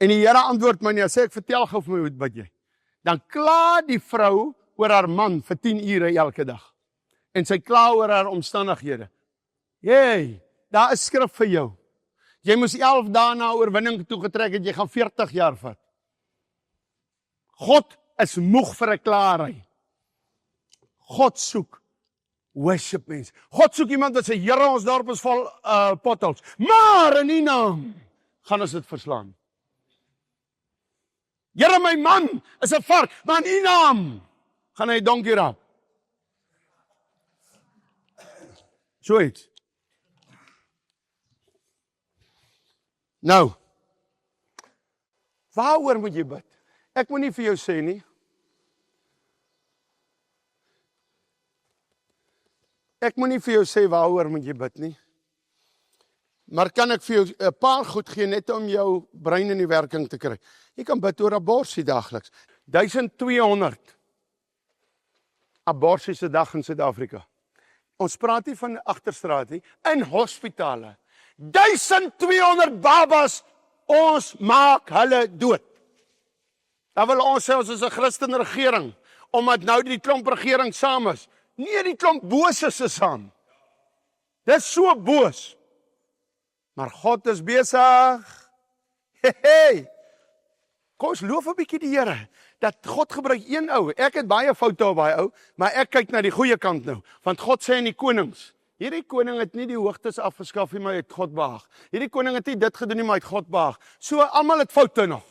En die Here antwoord my nie, sê ek, vertel gou vir my, hoe bid jy? Dan kla die vrou oor haar man vir 10 ure elke dag. En sy kla oor haar omstandighede. Hey, daar is skrif vir jou. Jy moes 11 dae na oorwinning toe getrek het, jy gaan 40 jaar vat. God is moeg vir 'n klaarry. God soek worship mense. God soek iemand wat sê, Here, ons dorp is vol potholes, maar in U naam gaan ons dit verslaan. Here, my man is 'n vark, maar in U naam gaan hy donkie raak. Zoiets. Nou, waaroor moet jy bid? Ek moet nie vir jou sê nie. Ek moet nie vir jou sê waaroor moet jy bid nie. Maar kan ek vir jou 'n paar goed gee net om jou brein in die werking te kry. Jy kan bid oor abortus dagliks. 1200 abortus 'n dag in Suid-Afrika. Ons praat nie van agterstraat nie, in hospitale. 1200 babas, ons maak hulle dood. Dan wil ons sê ons is 'n Christen regering, omdat nou die klomp regering saam is. Nee, die klomp boses is saam. Dis so boos. Maar God is besig. Hey. Kom ons loof 'n bietjie die Here, dat God gebruik een ou. Ek het baie foute op baie ou, maar ek kyk na die goeie kant nou. Want God sê in die konings, hierdie koning het nie die hoogtes afgeskaf nie, maar het God behaag. Hierdie koning het nie dit gedoen nie, maar het God behaag. So almal het foute nog.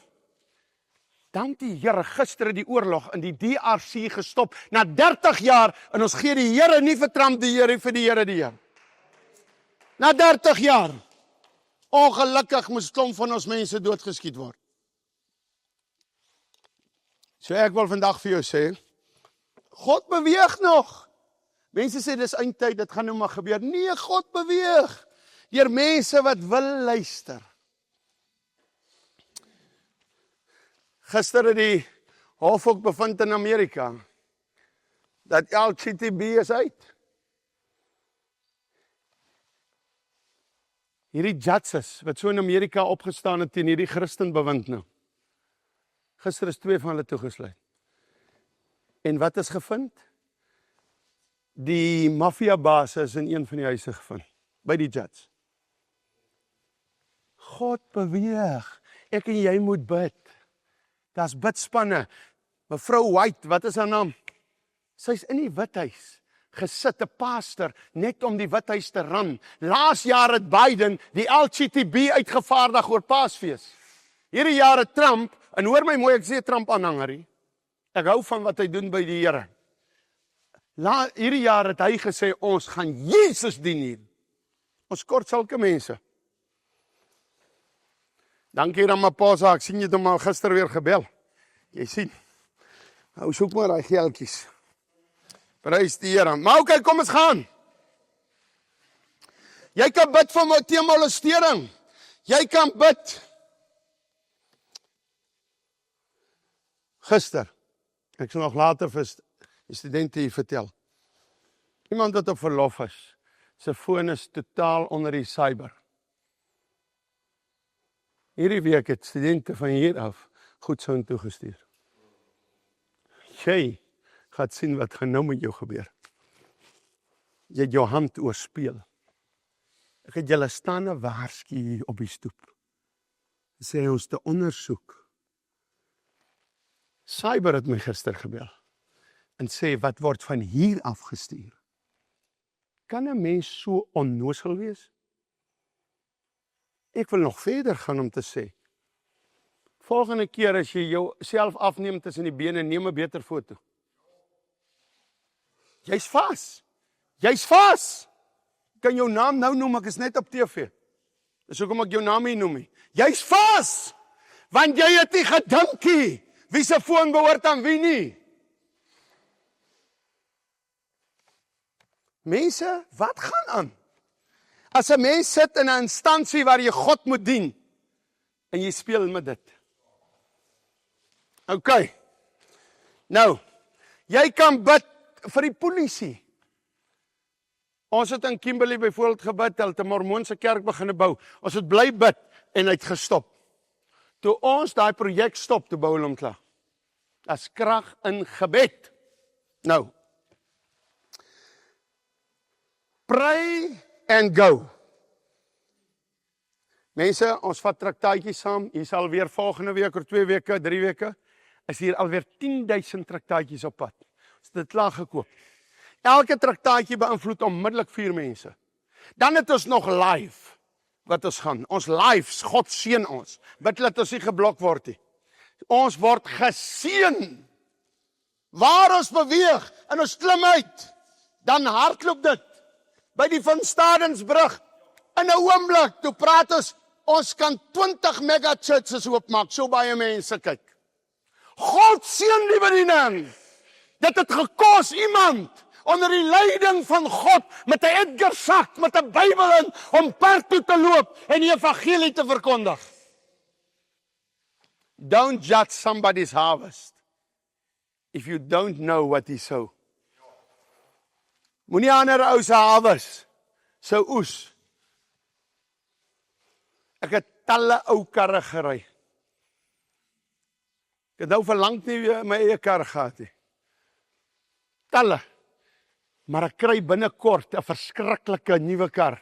Dank die Here, gister het die oorlog in die DRC gestop, na 30 jaar, en ons gee die Here nie vir Trump die Here, vir die Here die Here. Na 30 jaar. Ongelukkig moes klomp van ons mense doodgeskiet word. So ek wil vandag vir jou sê, God beweeg nog. Mense sê dis eindtyd, dit gaan nou maar gebeur. Nee, God beweeg. Deur mense wat wil luister. Gister het die hof ook bevind in Amerika, dat LGTB is uit. Hierdie judges, wat so in Amerika opgestaan het teen hierdie Christenbewind nou. Gister is 2 van hulle toegesluit. En wat is gevind? Die maffiabaas is in een van die huise gevind, by die judge. God beweeg, ek en jy moet bid. Daar's bidspanne. Mevrou White, wat is haar naam? Sy's in die Withuis gesit, 'n pastor, net om die Withuis te ran. Laas jaar het Biden die LGTB uitgevaardig oor Paasfees. Hierdie jaar het Trump, en hoor my mooi, ek sê Trump aanhanger, ek hou van wat hy doen by die Here. Hierdie jaar het hy gesê, ons gaan Jesus dien hier. Ons kort sulke mense. Dankie Ramaphosa, ek sien jy het hom al gister weer gebel. Jy sien, nou soek maar die geldjies. Prys die Here. Maar oké, kom ons gaan. Jy kan bid vir teen molestering. Jy kan bid. Gister, ek sal nog later vir die studente hier vertel. Iemand wat op verlof is, sy foon is totaal onder die cyber. Hierdie week het studente van hier af goed so toegestuur. Jy gaat sien wat gaan nou met jou gebeur. Jy het jou hand oorspeel. Ek het julle staande waarsku hier op die stoep. Sê ons te ondersoek. Cyber het my gister gebel en sê wat word van hier af gestuur. Kan 'n mens so onnoosel wees? Ek wil nog verder gaan om te sê, volgende keer as jy jouself afneem tussen die bene, neem 'n beter foto. Jy's vas. Jy's vas. Kan jou naam nou noem, ek is net op TV. Dis hoekom ek jou naam nie noem nie. Jy's vas. Want jy het nie gedink nie. Wie se foon behoort aan wie nie? Mense, wat gaan aan? As 'n mens sit in 'n instansie waar jy God moet dien, en jy speel met dit. OK. Nou, jy kan bid vir die polisie. Ons het in Kimberley byvoorbeeld gebid, hulle het 'n Mormoonse kerk begin bou. Ons het bly bid en het gestop. Toe ons daai projek stop, toe bou hulle hom klaar. As krag in gebed. Nou. Pray and go. Mense, ons vat traktaatjies saam. Hier sal weer volgende week of 2 weke, 3 weke, is hier alweer 10,000 traktaatjies op pad. Ons het dit klaar gekoop. Elke traktaatjie beïnvloed onmiddellik 4 mense. Dan het ons nog live wat ons gaan. Ons lives, God seën ons. Bid dat ons nie geblok word nie. Ons word geseën. Waar ons beweeg en ons klim uit, dan hardloop dit. By die Van Stadensbrug, in 'n oomblik, toe praat ons kan 20 mega churches oopmaak, so baie mense kyk. God seën die bediening. Dit het gekos iemand onder die leiding van God met 'n Edgar sak, met 'n Bybel in, om perd toe te loop en die evangelie te verkondig. Don't judge somebody's harvest if you don't know what he sow. Moenie ander ou se harvest sou oes. Ek het talle ou karre gery. Ek het nou verlang nie my eie kar gehad nie. Talle. Maar ek kry binnekort 'n verskriklike nuwe kar.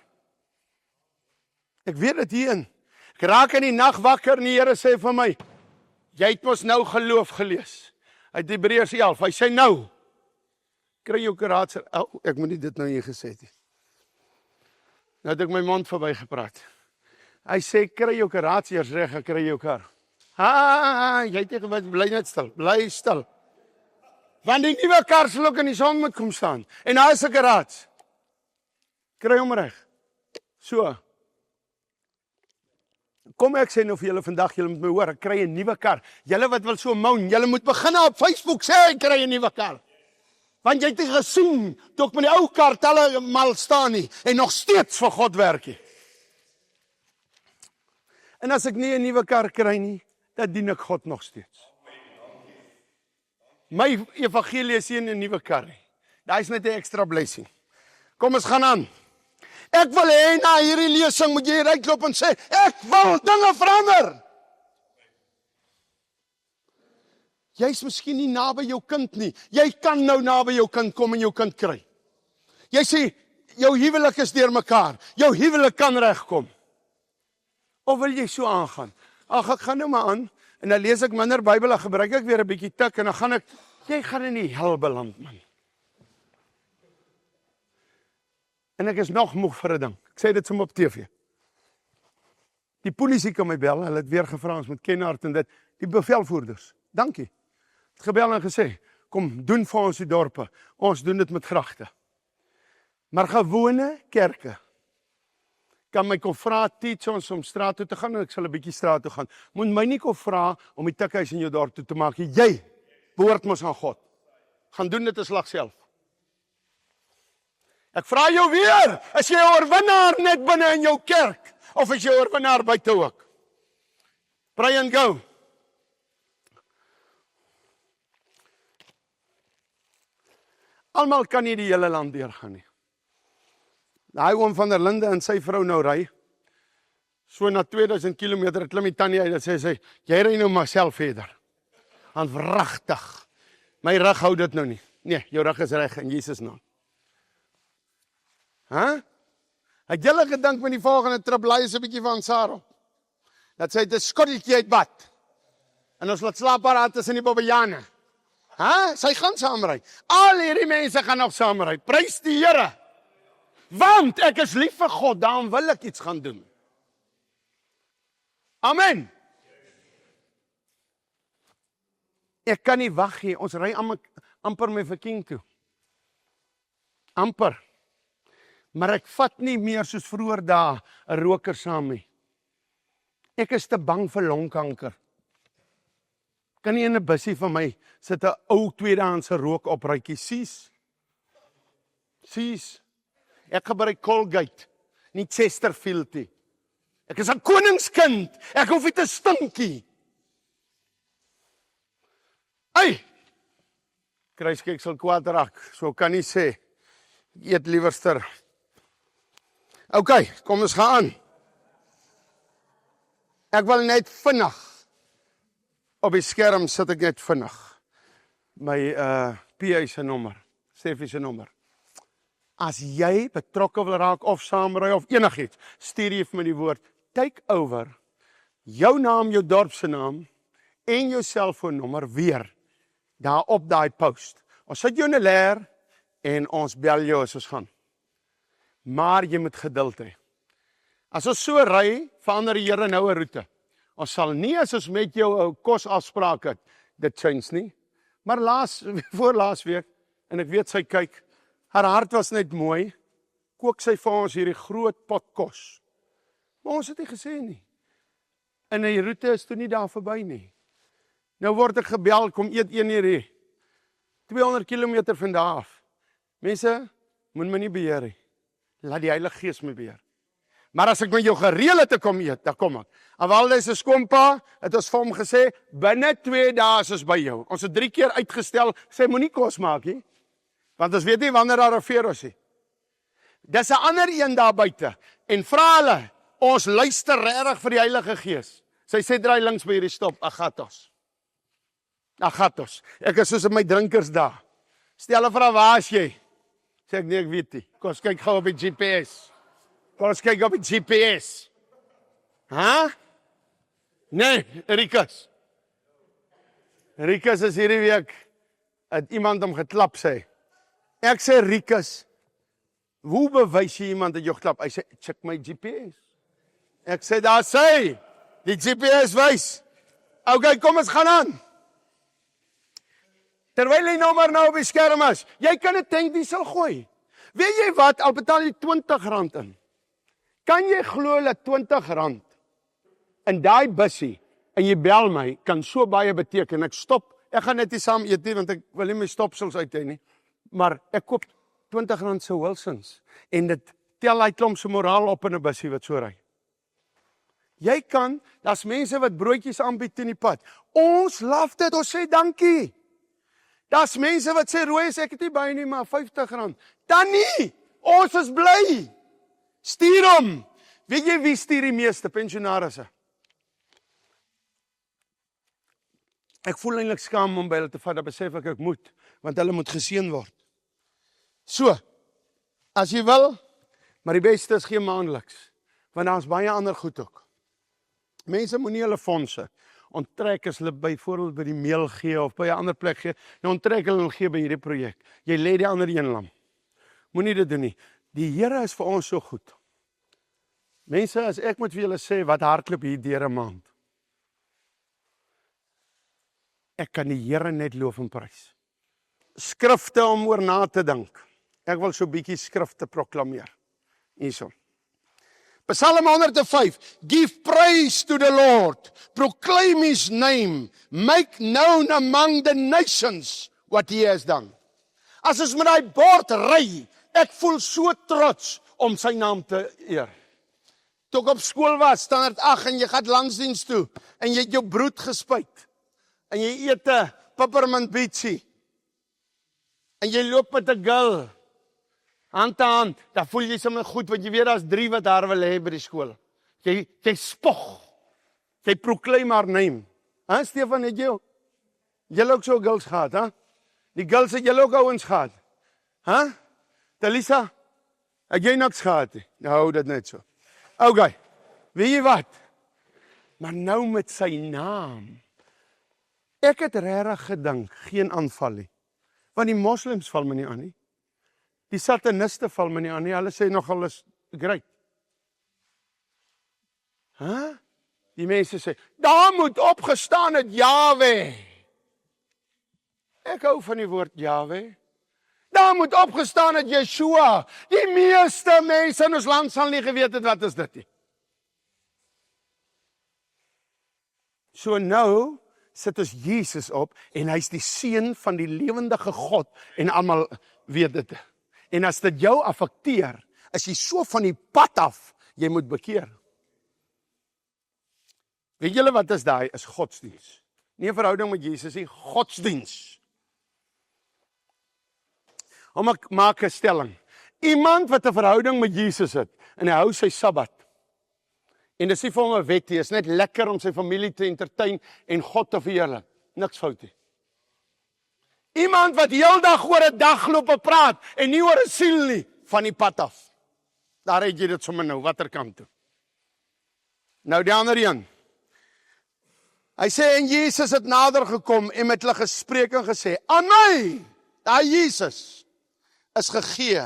Ek weet dit hierin. Ek raak in die nag wakker en die Here sê vir my, jy het mos nou geloof gelees. Uit Hebreërs 11, hy sê nou, kry jou karakter, ek moet nie dit nou hier gesê het nie. Nou het ek my mond verby gepraat. Hy sê, kry jou karakter reg, ek kry jou kar. Jy het nie, bly net stil, bly stil. Want die nuwe kar sal ook in die son moet kom staan. En daar is 'n garage. Kry hom reg. So. Kom ek sê nou vir julle vandag, julle moet my hoor, ek kry 'n nuwe kar. Julle wat wil so moan, julle moet begin op Facebook sê ek kry 'n nuwe kar. Want jy het nie gesien, toe ek met die ou kar talle mal staan nie, en nog steeds vir God werk nie. En as ek nie 'n nuwe kar kry nie, dan dien ek God nog steeds. My evangelie is nie 'n nuwe kar nie. Daar is net 'n extra blessing. Kom ons gaan aan. Ek wil hê na hierdie lesing moet jy uitloop en sê, ek wil dinge verander. Jy's miskien nie naby jou kind nie. Jy kan nou naby jou kind kom en jou kind kry. Jy sê, jou huwelik is deurmekaar. Jou huwelik kan regkom. Of wil jy so aangaan? Ag, ek gaan nou maar aan, en dan lees ek minder Bybel, dan gebruik ek weer 'n bietjie tik, en dan gaan ek, jy gaan in die hel beland, man. En ek is nog moeg vir 'n ding. Ek sê dit sommer op TV. Die polisie kan my bel, hulle het weer gevra ons met kenhart en dit, die bevelvoerders, dankie. Het gebel en gesê, kom, doen vir ons die dorpe, ons doen dit met gragte. Maar gewone kerke, kan my kom vra, teach ons om straat toe te gaan, en ek sal 'n bietjie straat toe gaan. Moet my nie kom vra om die tikhuis in jou dorp toe te maak. Jy behoort mos aan God. Gaan doen dit 'n slag self. Ek vra jou weer, is jy 'n oorwinnaar net binne in jou kerk, of is jy 'n oorwinnaar buite ook? Pray and go. Almal kan nie die hele land deurgaan nie. Daai oom van der Linde en sy vrou nou ry, so na 2000 km klim die tannie uit, en sê sy, jy ry nou maar self verder. En wragtig, my rug hou dit nou nie. Nee, jou rug is reg in Jesus naam. Het julle gedink met die volgende trip, laai is 'n bietjie van Sarah. Dat sy dit skotteltjie uit bad. En ons laat slaapparaat tussen die bobbejane. Sy gaan saamry. Al hierdie mense gaan nog saamry. Prys die Here. Want ek is lief vir God, daarom wil ek iets gaan doen. Amen. Ek kan nie wag nie, ons ry amper met verking toe. Amper. Maar ek vat nie meer soos vroeër dae 'n roker saam nie. Ek is te bang vir longkanker. Kan nie in 'n bussie van my sit 'n ou tweedehandse rook oprytjie, sies. Ek gebruik Colgate, nie Chesterfield nie. Ek is 'n koningskind, ek hoef nie te stinkie. Kruiskyk sal kwaad raak, so kan nie sê, eet liewerster. OK, kom ons gaan aan. Ek wil net vinnig, op die skerm sit ek net vinnig, my PA se nommer, Steffie se nommer. As jy betrokke wil raak, of saamry, of enigiets, stuur jy vir my die woord, take over, jou naam, jou dorp se naam, en jou selfoonnommer weer, daar op daai post. Ons sit jou in 'n leer, en ons bel jou as ons gaan. Maar jy moet geduld hê. As ons so ry, verander die Here nou 'n roete. Ons sal nie, as ons met jou 'n kosafspraak het, dit change nie. Maar voor laas week, en ek weet sy kyk, haar hart was net mooi, kook sy vir ons hierdie groot pot kos. Maar ons het nie gesê nie. En die roete is toe nie daar verby nie. Nou word ek gebel, kom eet 1 uur hier. 200 km van daar af. Mense, moet my nie beheer nie. Laat die Heilige Gees my beheer. Maar as ek met jou gereël het te kom eet, dan kom ek. Awalde se skoonpa het ons vir hom gesê, binne 2 dae is ons by jou. Ons het 3 keer uitgestel, sê moenie kos maak nie, want ons weet nie wanneer daar 'n veer is nie. Dis 'n ander een daar buite, en vra hulle, ons luister regtig vir die Heilige Gees. Sy sê, draai links by hierdie stop, Agathos. Ek is soos in my drinkers daar. Stel hulle vra, waar is jy? Sê ek, nee, ek weet nie. Kom ons kyk gou op die GPS. Nee, Rikus. Rikus is hierdie week, het iemand hom geklap sê. Ek sê, Rikus, hoe bewys jy iemand dat jy geklap? Hy sê, check my GPS. Ek sê, daar sê, die GPS wys. OK, kom ons gaan aan. Terwyl jy nou maar nou op die skerm is, jy kan 'n tankdiesel gooi. Weet jy wat, al betaal jy R20 in. Kan jy glo dat R20 in daai bussie, en jy bel my, kan so baie beteken. Ek stop, ek gaan net nie saam eet nie, want ek wil nie my stopsels uit hê nie. Maar ek koop R20 se Wilsons, en dit tel hy klomp se moraal op in 'n bussie wat so ry. Jy kan, daar's mense wat broodjies aanbied in die pad. Ons laf dit, ons sê dankie. Daar's mense wat sê, Rooi, ek het nie by nie, maar R50. Dan nie, ons is bly. Stuur hom. Weet jy wie stuur die meeste pensionarisse? Ek voel eintlik skaam om by hulle te vat, dan besef ek moet, want hulle moet geseën word. So, as jy wil, maar die beste is geen maandeliks, want daar is baie ander goed ook. Mense moenie hulle fondse onttrek as hulle byvoorbeeld by die meel gee of by 'n ander plek gee, nou onttrek hulle en gee by hierdie projek. Jy lê die ander een lam. Moenie dit doen nie. Die Here is vir ons so goed. Mense, as ek moet vir julle sê wat hardloop hier deur 'n maand. Ek kan die Here net loof en prys. Skrifte om oor na te dink. Ek wil so 'n bietjie skrifte proklameer. Hierso. Psalm 105, give praise to the Lord, proclaim his name, make known among the nations what he has done. As ons met daai bord ry, ek voel so trots om sy naam te eer. Toe ek op skool was, standaard 8 en jy gaan langsdiens toe, en jy het jou brood gespuit, en jy eet 'n peppermint bietjie, en jy loop met 'n girl, hand te hand, dan voel jy sommer goed, want jy weet daar's 3 wat daar wil hê by die skool. Jy spog. Jy proclaim haar naam. Hè, Stefan, het jy ook so girls gehad, hè? Die girls het jy ook ouens gehad. Hè? Talisa, het jy niks gehad nie? Nou, dit net so. Okay, weet jy wat? Maar nou met sy naam. Ek het regtig gedink, geen aanval nie. Want die moslems val my nie aan nie. Die sataniste val my nie aan nie, hulle sê nog alles great. Huh? Die mense sê, daar moet opgestaan het Yahweh. Ek hou van die woord Yahweh. Daar moet opgestaan het Yeshua. Die meeste mense in ons land sal nie geweet het wat is dit nie. So nou sit ons Jesus op en hy's die seun van die lewendige God en almal weet dit. En as dit jou affekteer, is jy so van die pad af, jy moet bekeer. Weet julle wat is daai? Is godsdiens. Nie 'n verhouding met Jesus nie, godsdiens. Om ek maak 'n stelling. Iemand wat 'n verhouding met Jesus het, en hy hou sy Sabbat, en dis nie vir hom 'n wet nie, is net lekker om sy familie te entertain en God te verheerlik. Niks fout nie. Iemand wat heeldag oor 'n dag loop en praat, en nie oor 'n siel nie, van die pad af. Daar het jy dit sommer nou, watter kant toe. Nou die ander een. Hy sê, en Jesus het nader gekom en met hulle gespreek en gesê, aan my, daai Jesus, is gegee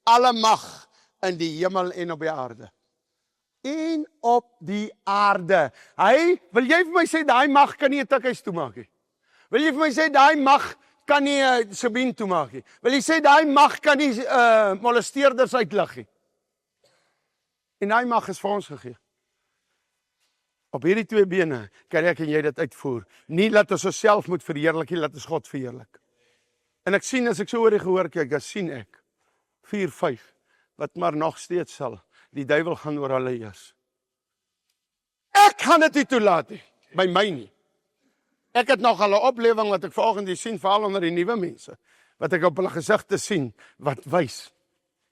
alle mag in die hemel en op die aarde. En op die aarde. Wil jy vir my sê, daai mag kan nie 'n tikhuis toemaak nie? Wil jy vir my sê, daai mag kan nie 'n Sabine toemaak nie? Wil jy sê, daai mag kan nie molesteerders uitlig nie? En daai mag is vir ons gegee. Op hierdie 2 bene kan ek en jy dit uitvoer. Nie laat ons osself moet verheerlik nie, laat ons God verheerlik. En ek sien, as ek so oor die gehoor kyk, dan sien ek 4, 5, wat maar nog steeds sal, die duiwel gaan oor hulle heers. Ek gaan dit nie toelaat nie, by my nie. Ek het nog al 'n oplewing wat ek vanoggend sien, veral onder die nuwe mense, wat ek op hulle gesigte sien, wat wys,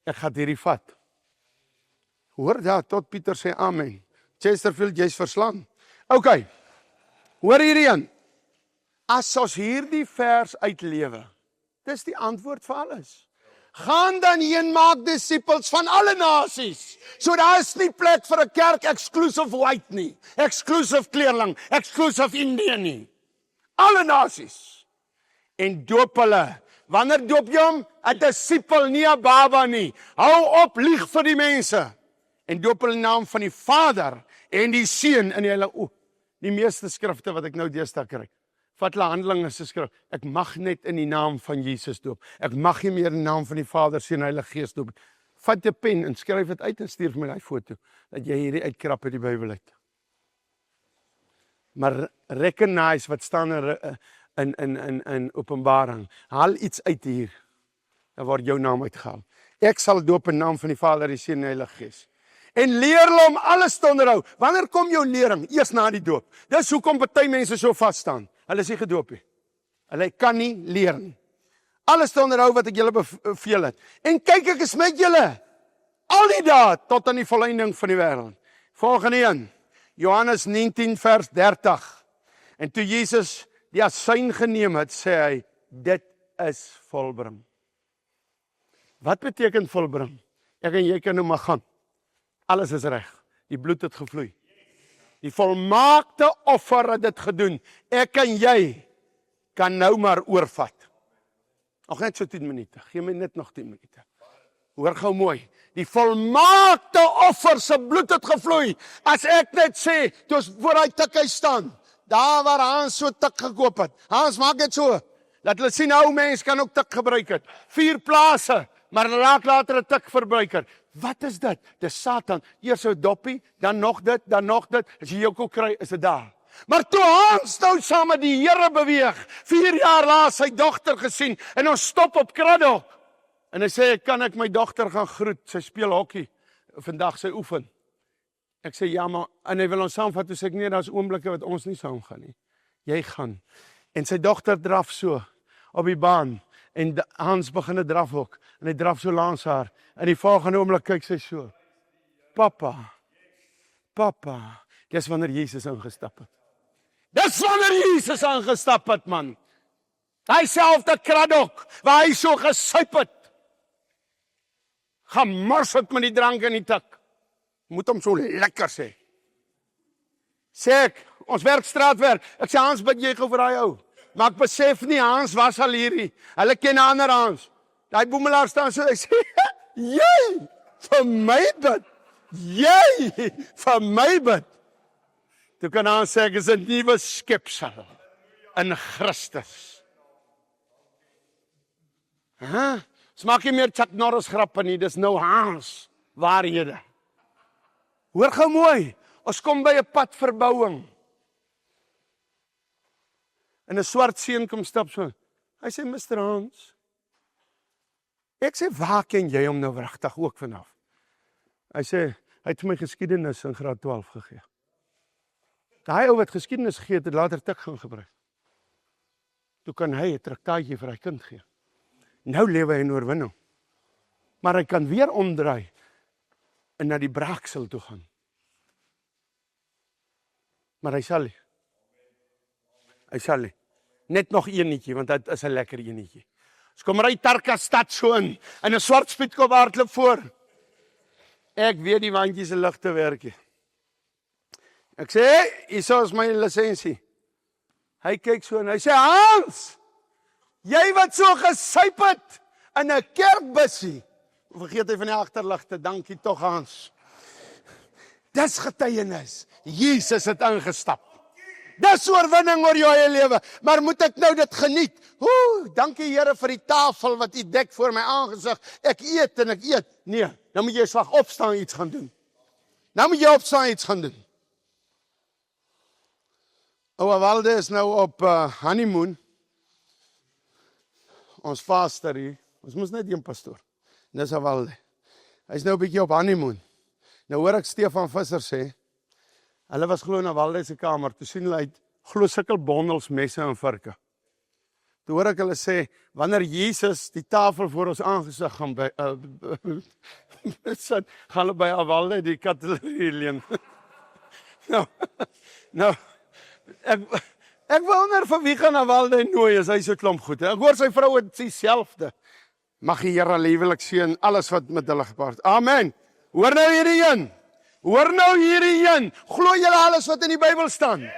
ek gaan hierdie vat. Hoor daar, tot Pieter sê amen. Chesterfield, jy's verslaan. Okay, hoor hierdie een. As ons hierdie vers uitlewe, dis die antwoord vir alles. Gaan dan heen maak disippels van alle nasies. So daar is nie plek vir 'n kerk exclusive white nie, exclusive kleerling, exclusive Indian nie. Alle nasies. En doop hulle. Wanneer doop jy hom? 'n disipel, nie 'n baba nie. Hou op lieg vir die mense. En doop hulle in die naam van die Vader en die Seun in die Heilige. Die meeste skrifte wat ek nou deesdae kry. Vat hulle Handelinge se skrif. Ek mag net in die naam van Jesus doop. Ek mag nie meer in die naam van die Vader, Seun en Heilige Gees doop. Vat 'n pen en skryf dit uit en stuur vir my daai foto dat jy hierdie uitkrap uit die Bybel uit. Maar recognize wat staan in Openbaring. Haal iets uit hier. Dan word jou naam uitgehaal. Ek sal doop in naam van die Vader, die Seun en die Heilige Gees. En leer hulle om alles te onderhou. Wanneer kom jou lering? Eers na die doop. Dis hoekom party mense so vas staan. Hulle is nie gedoop nie. Hulle kan nie leer nie. Alles te onderhou wat ek julle beveel het. En kyk, ek is met julle al die dae tot aan die volleinding van die wêreld. Volgende een, Johannes 19 vers 30. En toe Jesus die asyn geneem het, sê hy, dit is volbring. Wat beteken volbring? Ek en jy kan nou maar gaan. Alles is reg. Die bloed het gevloei. Die volmaakte offer het dit gedoen. Ek en jy kan nou maar oorvat. Nog net so 10 minute. Gee my net nog 10 minute. Hoor gou mooi. Die volmaakte offer se bloed het gevloei. As ek net sê, toe ons voor daai tikhuis staan, daar waar Hans so tik gekoop het. Hans, maak dit so. Laat hulle sien, ou mens kan ook tik gebruik het. 4 plase, maar raak later 'n tik verbruiker. Wat is dit? Dis Satan. Eers 'n doppie, dan nog dit, dan nog dit. As jy jou kop kry, is dit daar. Maar toe Hans nou saam met die Here beweeg, 4 jaar laat sy dogter gesien, en ons stop op Kraddock. En hy sê, kan ek my dogter gaan groet? Sy speel hokkie. Vandag sy oefen. Ek sê, ja, maar, en hy wil ons saamvat, toe sê ek, nee, daar is oomblikke wat ons nie saam gaan nie. Jy gaan. En sy dogter draf so, op die baan, en Hans begin draf ook, en hy draf so langs haar, en die volgende oomblik kyk sy so, papa, dis wanneer Jesus ingestap het. Dis wanneer Jesus ingestap het, man. Hy self te Kraddock, waar hy so gesuip het, gemors het met die drank en die tik. Moet hom so lekker sê. Sê ek, ons werk straatwerk. Ek sê, Hans, bid jy gou vir daai ou. Maar ek besef nie, Hans was al hierdie. Hulle ken 'n ander Hans. Daai boemelaar staan so, ek sê, jy, vir my bid. Jy, vir my bid. Toe kan Hans sê, ek is 'n nuwe skepsel in Christus. Ons maak nie meer Chuck Norris grappe nie, dis nou Hans waarhede. Hoor gou mooi, ons kom by 'n padverbouing. En 'n swart seun kom stap so. Hy sê, Mr. Hans. Ek sê, waar ken jy hom nou regtig ook vanaf? Hy sê, hy het my geskiedenis in graad 12 gegee. Daai ou wat geskiedenis gegee het later tik gaan gebruik. Toe kan hy 'n traktaatjie vir hy kind gee. Nou lewe hy in oorwinning. Maar hy kan weer omdraai en na die braaksel toe gaan. Maar hy sal nie. Hy sal nie. Net nog eenetjie, want dit is 'n lekker eenetjie. Ons kom ry Tarkastad so in 'n swart spietkop hardloop voor. Ek weet die wandjies se ligte werk. Ek sê, hier is my lisensie. Hy kyk so en hy sê, Hans, jy wat so gesuip het in 'n kerkbussie. Vergeet hy van die agterligte, dankie tog Hans. Dis getuienis. Jesus het ingestap. Dis oorwinning oor jou eie lewe. Maar moet ek nou dit geniet? Dankie Here vir die tafel wat U dek voor my aangesig. Ek eet en ek eet. Nee, nou moet jy slag opstaan en iets gaan doen. Nou moet jy opstaan en iets gaan doen. Ouma Walde is nou op honeymoon. Ons vaster hier. Ons moes net een pastoor. Dis Walde. Hy's nou 'n bietjie op honeymoon. Nou hoor ek Stefan Visser sê, hulle was glo na Walde se kamer, toe sien hulle uit glo sulke bondels messe en varke. Toe hoor ek hulle sê, wanneer Jesus die tafel voor ons aangesig gaan by gaan hulle by Walde die katelerie leen. Nou ek wonder vir wie gaan Walde nooi as hy so klomp goed. Ek hoor sy vrou het dieselfde. Mag die Here liewelik seën alles wat met hulle gepaard. Amen. Hoor nou hierdie een. Hoor nou hierdie een. Glo julle alles wat in die Bybel staan?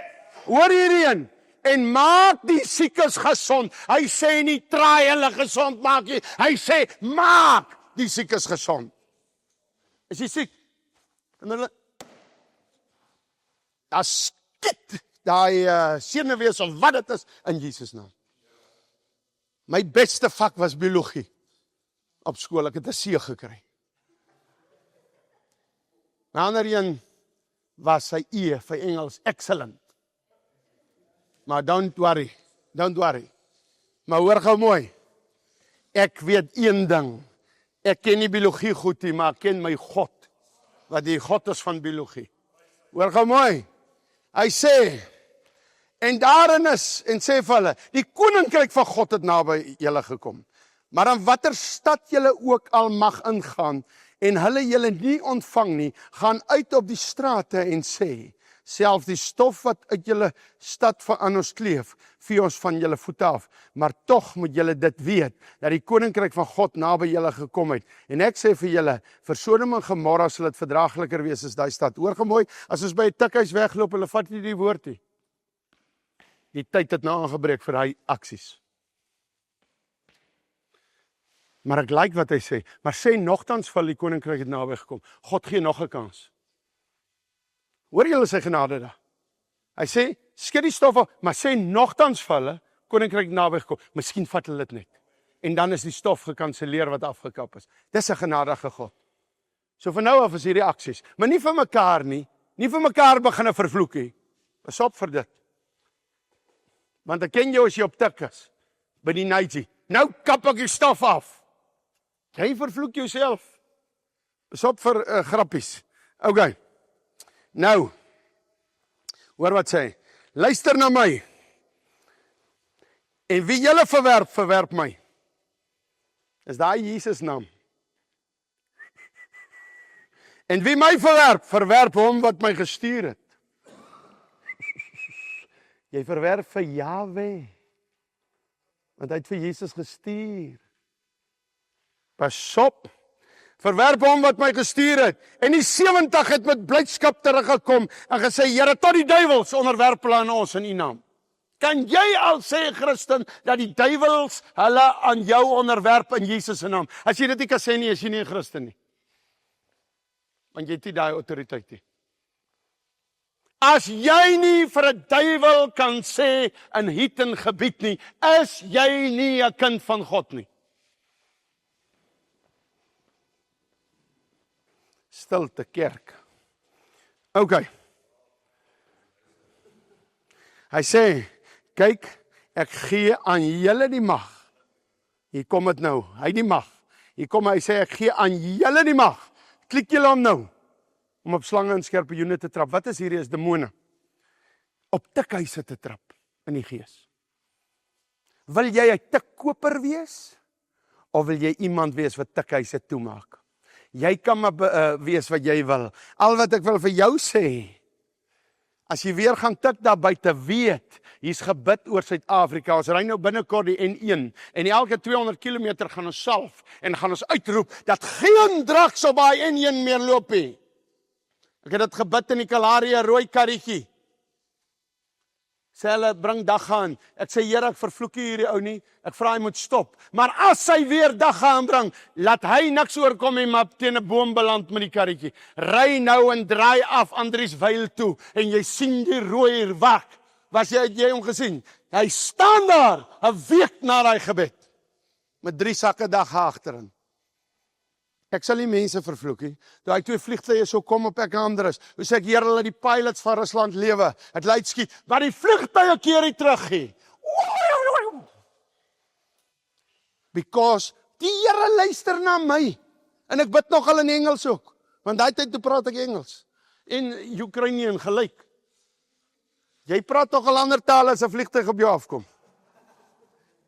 Hoor hierdie een. En maak die siekes gesond. Hy sê nie traai hulle gesond maak nie. Hy sê maak die siekes gesond. Is jy siek? En hulle daar skit daai senuwees of wat dit is in Jesus naam. My beste vak was biologie op skool. Ek het 'n C gekry. My ander een was sy E vir Engels, excellent. Maar don't worry. Maar hoor gou mooi. Ek weet een ding. Ek ken nie biologie goed nie, maar ek ken my God. Wat die God is van biologie. Hoor gou mooi. Hy sê, en daarin is, en sê vir hulle, die koninkryk van God het naby julle gekom. Maar in watter stad julle ook al mag ingaan, en hulle julle nie ontvang nie, gaan uit op die strate en sê, selfs die stof wat uit julle stad van aan ons kleef, vee ons van julle voete af. Maar tog moet julle dit weet, dat die koninkryk van God naby julle gekom het. En ek sê vir julle, vir Sodom en Gomorra sal dit verdraagliker wees as daai stad. Hoor gemooi, as ons by 'n tikhuis wegloop, hulle vat nie die woord nie. Die tyd het nou aangebreek vir hy aksies. Maar ek like wat hy sê, maar sê nogtans van die koninkryk het naby gekom. God gee nog 'n kans. Hoor julle sy genade daar? Hy sê, skud die stof af, maar sê nogtans vir hulle, koninkryk naby gekom. Miskien vat hulle dit net. En dan is die stof gekanselleer wat afgekap is. Dis 'n genadige God. So van nou af is hier reaksies, maar nie vir mekaar nie, nie vir mekaar begin vervloek nie. Pas op vir dit. Want ek ken jou as jy op tik is, by die nightjie. Nou kap ek die stof af. Jy vervloek jouself. Pas op vir grappies. Okay. Nou, hoor wat sê, luister na my, en wie julle verwerp, verwerp my. Is daai Jesus naam. En wie my verwerp, verwerp hom wat my gestuur het. Jy verwerp vir Jahwe, want hy het vir Jesus gestuur. Pas op. Verwerp hom wat my gestuur het. En die 70 het met blydskap teruggekom en gesê, Here, tot die duiwels onderwerp hulle aan ons in U naam. Kan jy al sê, Christen, dat die duiwels hulle aan jou onderwerp in Jesus se naam? As jy dit nie kan sê nie, is jy nie 'n Christen nie. Want jy het nie daai autoriteit nie. As jy nie vir 'n duiwel kan sê in Hieten gebied nie, is jy nie 'n kind van God nie. Stilte kerk. Okay. Hy sê, kyk, ek gee aan julle die mag. Hier kom dit nou, hy die mag. Hier kom hy sê, ek gee aan julle die mag. Klik julle om nou, om op slange en skorpioene te trap. Wat is hierdie? Is demone. Op tikhuise te trap, in die gees. Wil jy 'n tikkoper wees? Of wil jy iemand wees wat tikhuise toemaak? Jy kan maar wees wat jy wil. Al wat ek wil vir jou sê, as jy weer gaan tik daar buite, weet, hier's gebid oor Suid-Afrika, ons ry nou binnekort die N1, en elke 200 km gaan ons salf, en gaan ons uitroep, dat geen draks op daai N1 meer loop nie. Ek het dit gebid in die Kalahari, 'n rooi karretjie. Sê hulle, bring dagga aan. Ek sê, Here, ek vervloek nie hierdie ou nie, ek vra hy moet stop. Maar as hy weer dagga aanbring, laat hy niks oorkom en maar teen 'n boom beland met die karretjie. Ry nou en draai af Andrieswyl toe, en jy sien die rooi wak. Het jy hom gesien? Hy staan daar, 'n week na daai gebed, met 3 sakke dagga agterin. Ek sal nie mense vervloek nie. Daai 2 vliegtuie sou kom op ek ander is. Hoe sê ek, Here, hulle die pilots van Rusland lewe. Het lui skiet, maar die vliegtuie keer nie terug nie. Because die Here luister na my. En ek bid nogal in Engels ook. Want daai tyd toe praat ek Engels. En Ukrainian gelyk. Jy praat toch al ander tale as 'n vliegtuig op jou afkom.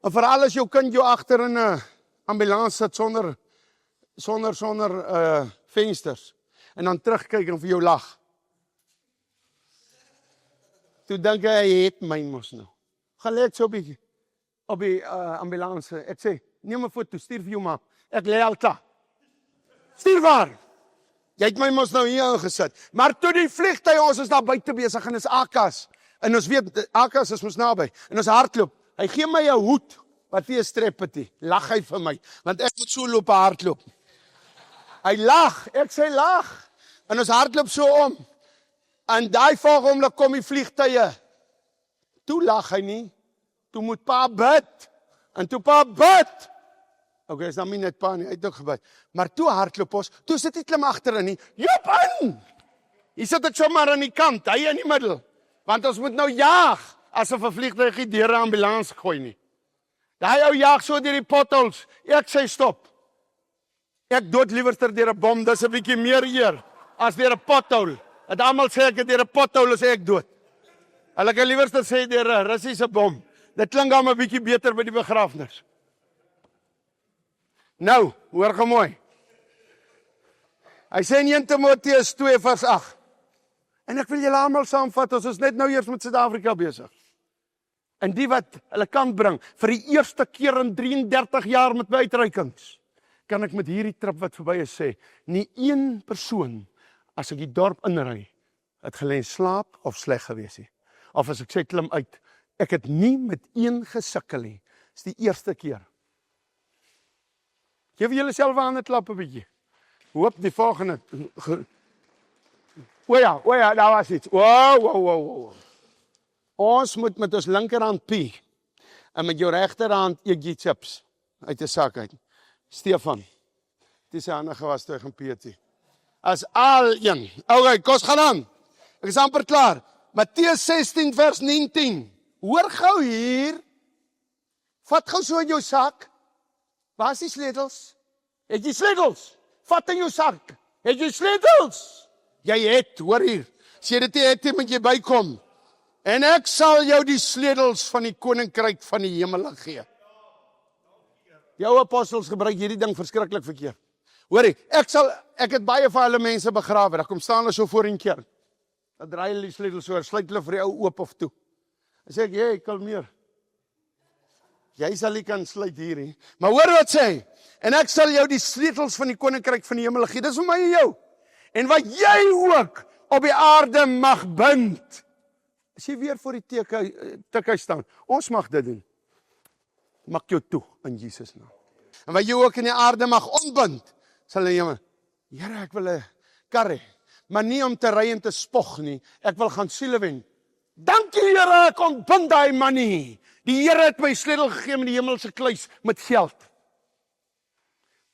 En veral as jou kind jou agter in 'n ambulans sit sonder vensters. En dan terugkyk en vir jou lag. Toe dink hy het my mos nou. Gaan lê ek so op die ambulans. Ek sê, neem 'n foto, stuur vir jou ma. Ek lê al klaar. Stuur waar. Jy het my mos nou hier ingesit. Maar toe die vliegtuig, ons is daar buite besig en is AKAS. En ons weet, AKAS is ons naby. En ons hardloop. Hy gee my 'n hoed wat nie 'n strep het nie. Lag hy vir my, want ek moet so loop hardloop. Hy lag, ek sê lag. En ons hardloop so om. En daai volgende oomblik kom die vliegtuie. Toe lag hy nie. Toe moet pa bid. En toe pa bid. Okay, is nou nie net pa nie, hy het ook gebid. Maar toe hardloop ons, toe sit hy klim agterin nie. Joep in! Hier sit ek sommer aan die kant, hy in die middel. Want ons moet nou jaag, asof 'n vliegtuig nie deur 'n ambulans gooi nie. Daai ou jaag so deur die potholes. Ek sê stop. Ek dood liewerster deur 'n bom, dis 'n bietjie meer eer as deur 'n pothole. Het almal sê ek het deur 'n pothole is ek dood. Hulle kan liewerster sê deur 'n Russiese bom. Dit klink dan 'n bietjie beter by die begrafnis. Nou, hoor gou mooi. Hy sê in 1 Timoteus 2 vers 8. En ek wil julle almal saamvat, ons is net nou eers met Suid-Afrika besig. En die wat hulle kan bring, vir die eerste keer in 33 jaar met my uitreikings, kan ek met hierdie trip wat verby is sê, nie een persoon, as ek die dorp inry, het gelê slaap of sleg gewees nie. Of as ek sê klim uit, ek het nie met een gesukkel nie. Dis die eerste keer. Geef julle self aan 'n klap 'n bietjie. Hoop die volgende. O ja, daar was iets. Wow. Ons moet met ons linkerhand pie en met jou regterhand eet jy chips uit 'n sak uit. Stefan, dit is 'n ander gewas toe gaan pie. As al een. Okay, kos gaan aan. Ek is amper klaar. Matteus 16 vers 19. Hoor gou hier. Vat gou so in jou sak. Waar is die sleutels? Het jy sleutels? Vat in jou sak. Het jy sleutels? Jy het, hoor hier. As jy dit het, moet jy bykom. En ek sal jou die sleutels van die koninkryk van die hemel gee. Jou apostels gebruik hierdie ding verskriklik verkeerd. Hoorie, ek het baie van hulle mense begrawe. Dan kom staan hulle so voor in kerk. Dan draai hulle die sleutels so, sluit hulle vir die ou oop of toe. Dan sê ek, jy kalmeer. Jy sal nie kan sluit hierdie. Maar hoor wat sê hy. En ek sal jou die sleutels van die koninkryk van die hemel gee. Dis vir my en jou. En wat jy ook op die aarde mag bind. As jy weer voor die tikhuis staan, ons mag dit doen. Maak jou toe in Jesus naam. En wat jy ook in die aarde mag ontbind, sal in die hemel. Here, ek wil 'n kar hê, maar nie om te ry en te spog nie. Ek wil gaan siele wen. Dankie Here, ek ontbind daai man nie. Die Here het my sleutel gegee met die hemelse kluis met geld.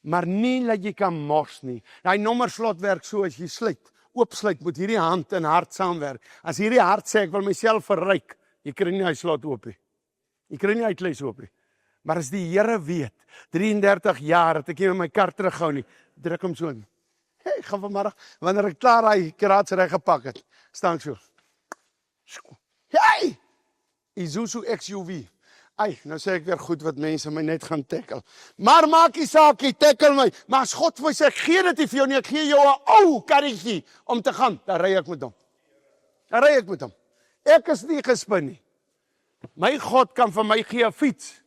Maar nie dat jy kan mors nie. Daai nommerslot werk so as jy sluit, oopsluit, moet hierdie hand en hart saamwerk. As hierdie hart sê ek wil myself verryk, jy kry nie hy slot oop nie. Jy kry nie uitlees oop nie. Maar as die Here weet, 33 jaar het ek nie my kar terughou nie, druk hom so in. Ek gaan vanmiddag, wanneer ek klaar daai karaats reg gepak het, staan ek so. Hey! Isuzu XUV. Ai, nou sê ek weer goed wat mense my net gaan tackle. Maar maak nie saak, jy tackle my. Maar as God vir my sê, ek gee dit nie vir jou nie, ek gee jou 'n ou karretjie om te gaan, dan ry ek met hom. Ek is nie gespin nie. My God kan vir my gee 'n fiets.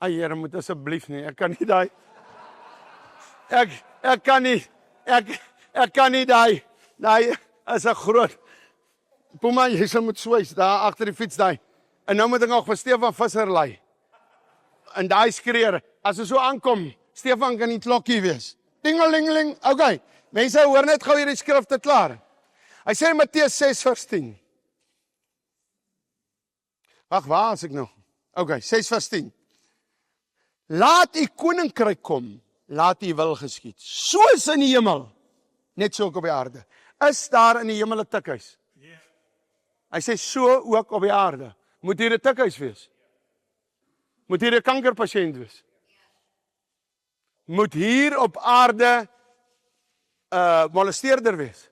Ai, Here, moet asseblief nie, ek kan nie daai. Ek kan nie daai. Daai is 'n groot. Puma, jy sal moet swys daar agter die fiets daai. En nou moet ek nog vir Stefan Visser lei. En daai skreeu, as hy so aankom, Stefan kan nie klokkie wees. Dingelingeling. Okay. Mense hoor net gou hierdie skrifte klaar. Hy sê in Matteus 6 vers 10. Wag, waar is ek nou? Okay, 6 vers 10. Laat u koninkryk kom, laat u wil geskied. Soos in die hemel, net so ook op die aarde. Is daar in die hemel 'n tikhuis? Hy sê so ook op die aarde. Moet hier 'n tikhuis wees? Moet hier 'n kankerpasiënt wees? Moet hier op aarde 'n molesteerder wees?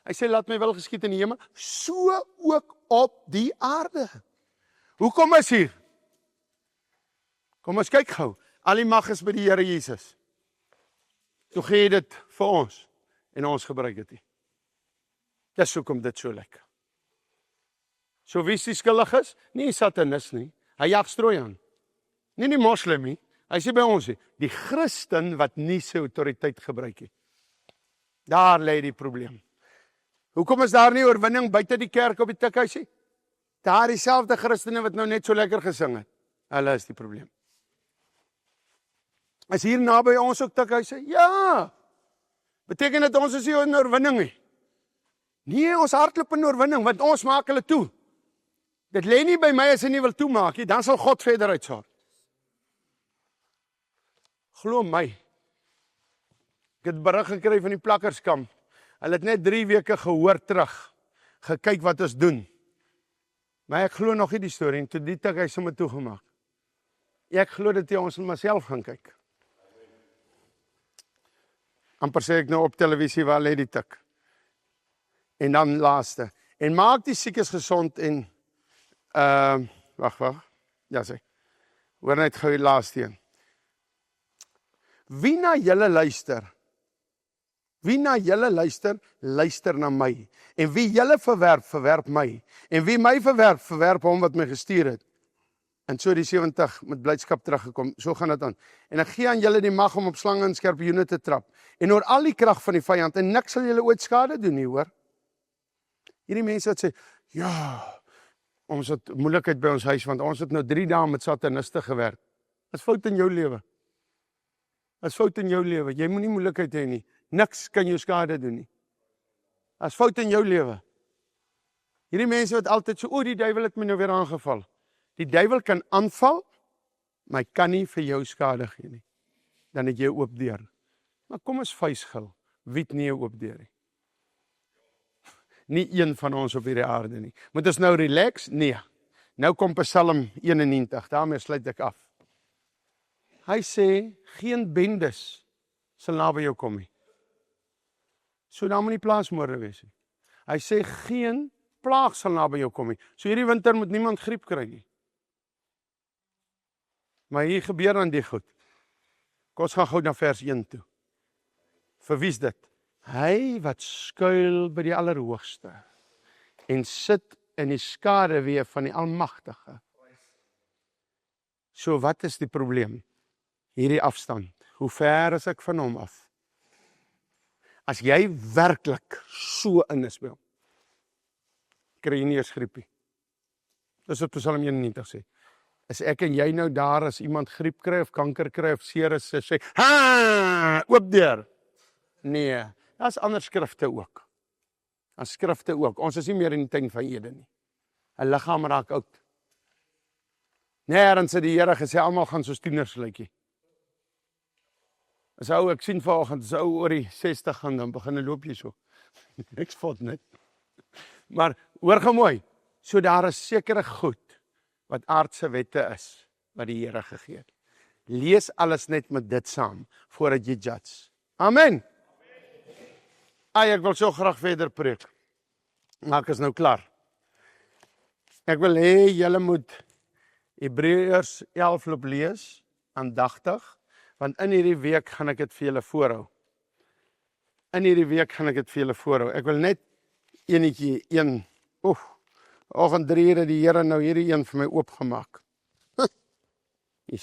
Hy sê laat my wil geskied in die hemel, so ook op die aarde. Hoekom is hier? Kom ons kyk gou. Al die mag is by die Here Jesus. Toe gee hy dit vir ons en ons gebruik dit nie. Dis hoekom dit so lyk. So wie is die skuldig is? Nie die satanis nie. Hy jag strooi aan. Nie die moslim nie. Hy sê by ons nie. Die Christen wat nie sy autoriteit gebruik nie. Daar lê die probleem. Hoekom is daar nie oorwinning buite die kerk op die tikhuis nie? Daar dieselfde Christene wat nou net so lekker gesing het. Hulle is die probleem. Is hier naby ons ook tikhuise? Ja. Beteken dit ons is nie in oorwinning nie? Nee, ons hardloop in oorwinning, want ons maak hulle toe. Dit lê nie by my as hy nie wil toemaak nie, dan sal God verder uitsaak. Glo my. Ek het berig gekry van die plakkerskamp. Hulle het net 3 weke gehoor terug, gekyk wat ons doen. Maar ek glo nog nie die storie, en toe die tikhuis sommer toegemaak. Ek glo dat ons maar self gaan kyk. Amper sê ek nou op televisie, waar lê die tik? En dan laaste. En maak die siekes gesond en wag. Ja sê. Hoor net gou die laaste een. Wie na julle luister, Wie na julle luister, luister na my. En wie julle verwerp, verwerp my. En wie my verwerp, verwerp hom wat my gestuur het. En so die 70 met blydskap teruggekom, so gaan dit aan. En ek gee aan julle die mag om op slange en skorpioene te trap. En oor al die krag van die vyand, en niks sal julle ooit skade doen nie, hoor. Hierdie mense wat sê, ja, ons het moeilikheid by ons huis, want ons het nou 3 dae met sataniste gewerk. Dit is fout in jou lewe. Dit is fout in jou lewe. Jy moenie moeilikheid hê nie. Niks kan jou skade doen nie. Dit is fout in jou lewe. Hierdie mense wat altyd so, die duiwel het my nou weer aangeval. Die duiwel kan aanval, maar hy kan nie vir jou skade gee nie. Dan het jy oop deur. Maar kom ons vuisgil, wie het nie 'n oop deur nie? Nie een van ons op hierdie aarde nie. Moet ons nou relax? Nee. Nou kom Psalm 91, daarmee sluit ek af. Hy sê, geen bendes sal naby jou kom nie. So daar moet nie plaasmoorde wees nie. Hy sê, geen plaag sal naby jou kom nie. So hierdie winter moet niemand griep kry nie. Maar hier gebeur dan die goed. Kom ons gaan gou na vers 1 toe. Vir wie is dit? Hy wat skuil by die Allerhoogste en sit in die skaduwee van die Almagtige. So wat is die probleem? Hierdie afstand. Hoe ver is ek van hom af? As jy werklik so in is by hom, kry jy nie eers griepie. Dis wat Psalm 91 sê. Is ek en jy nou daar as iemand griep kry of kanker kry of seer is, sê, ha, oop deur. Nee, daar's ander skrifte ook. Daar's skrifte ook. Ons is nie meer in die tuin van Eden nie. 'n Liggaam raak oud. Nêrens het die Here gesê almal gaan soos tieners lyk. As ou ek sien vanoggend, as ou oor die 60 gaan dan begin loop jy so. Niks fout net. Maar hoor gou mooi. So daar is sekere goed wat aardse wette is wat die Here gegee het. Lees alles net met dit saam voordat jy judge. Amen. Ek wil so graag verder preek. Maar ek is nou klaar. Ek wil hê julle moet Hebreërs 11 loop lees, aandagtig, want in hierdie week gaan ek dit vir julle voorhou. Ek wil net oggend 3 ure die Here nou hierdie een vir my oopgemaak. Jy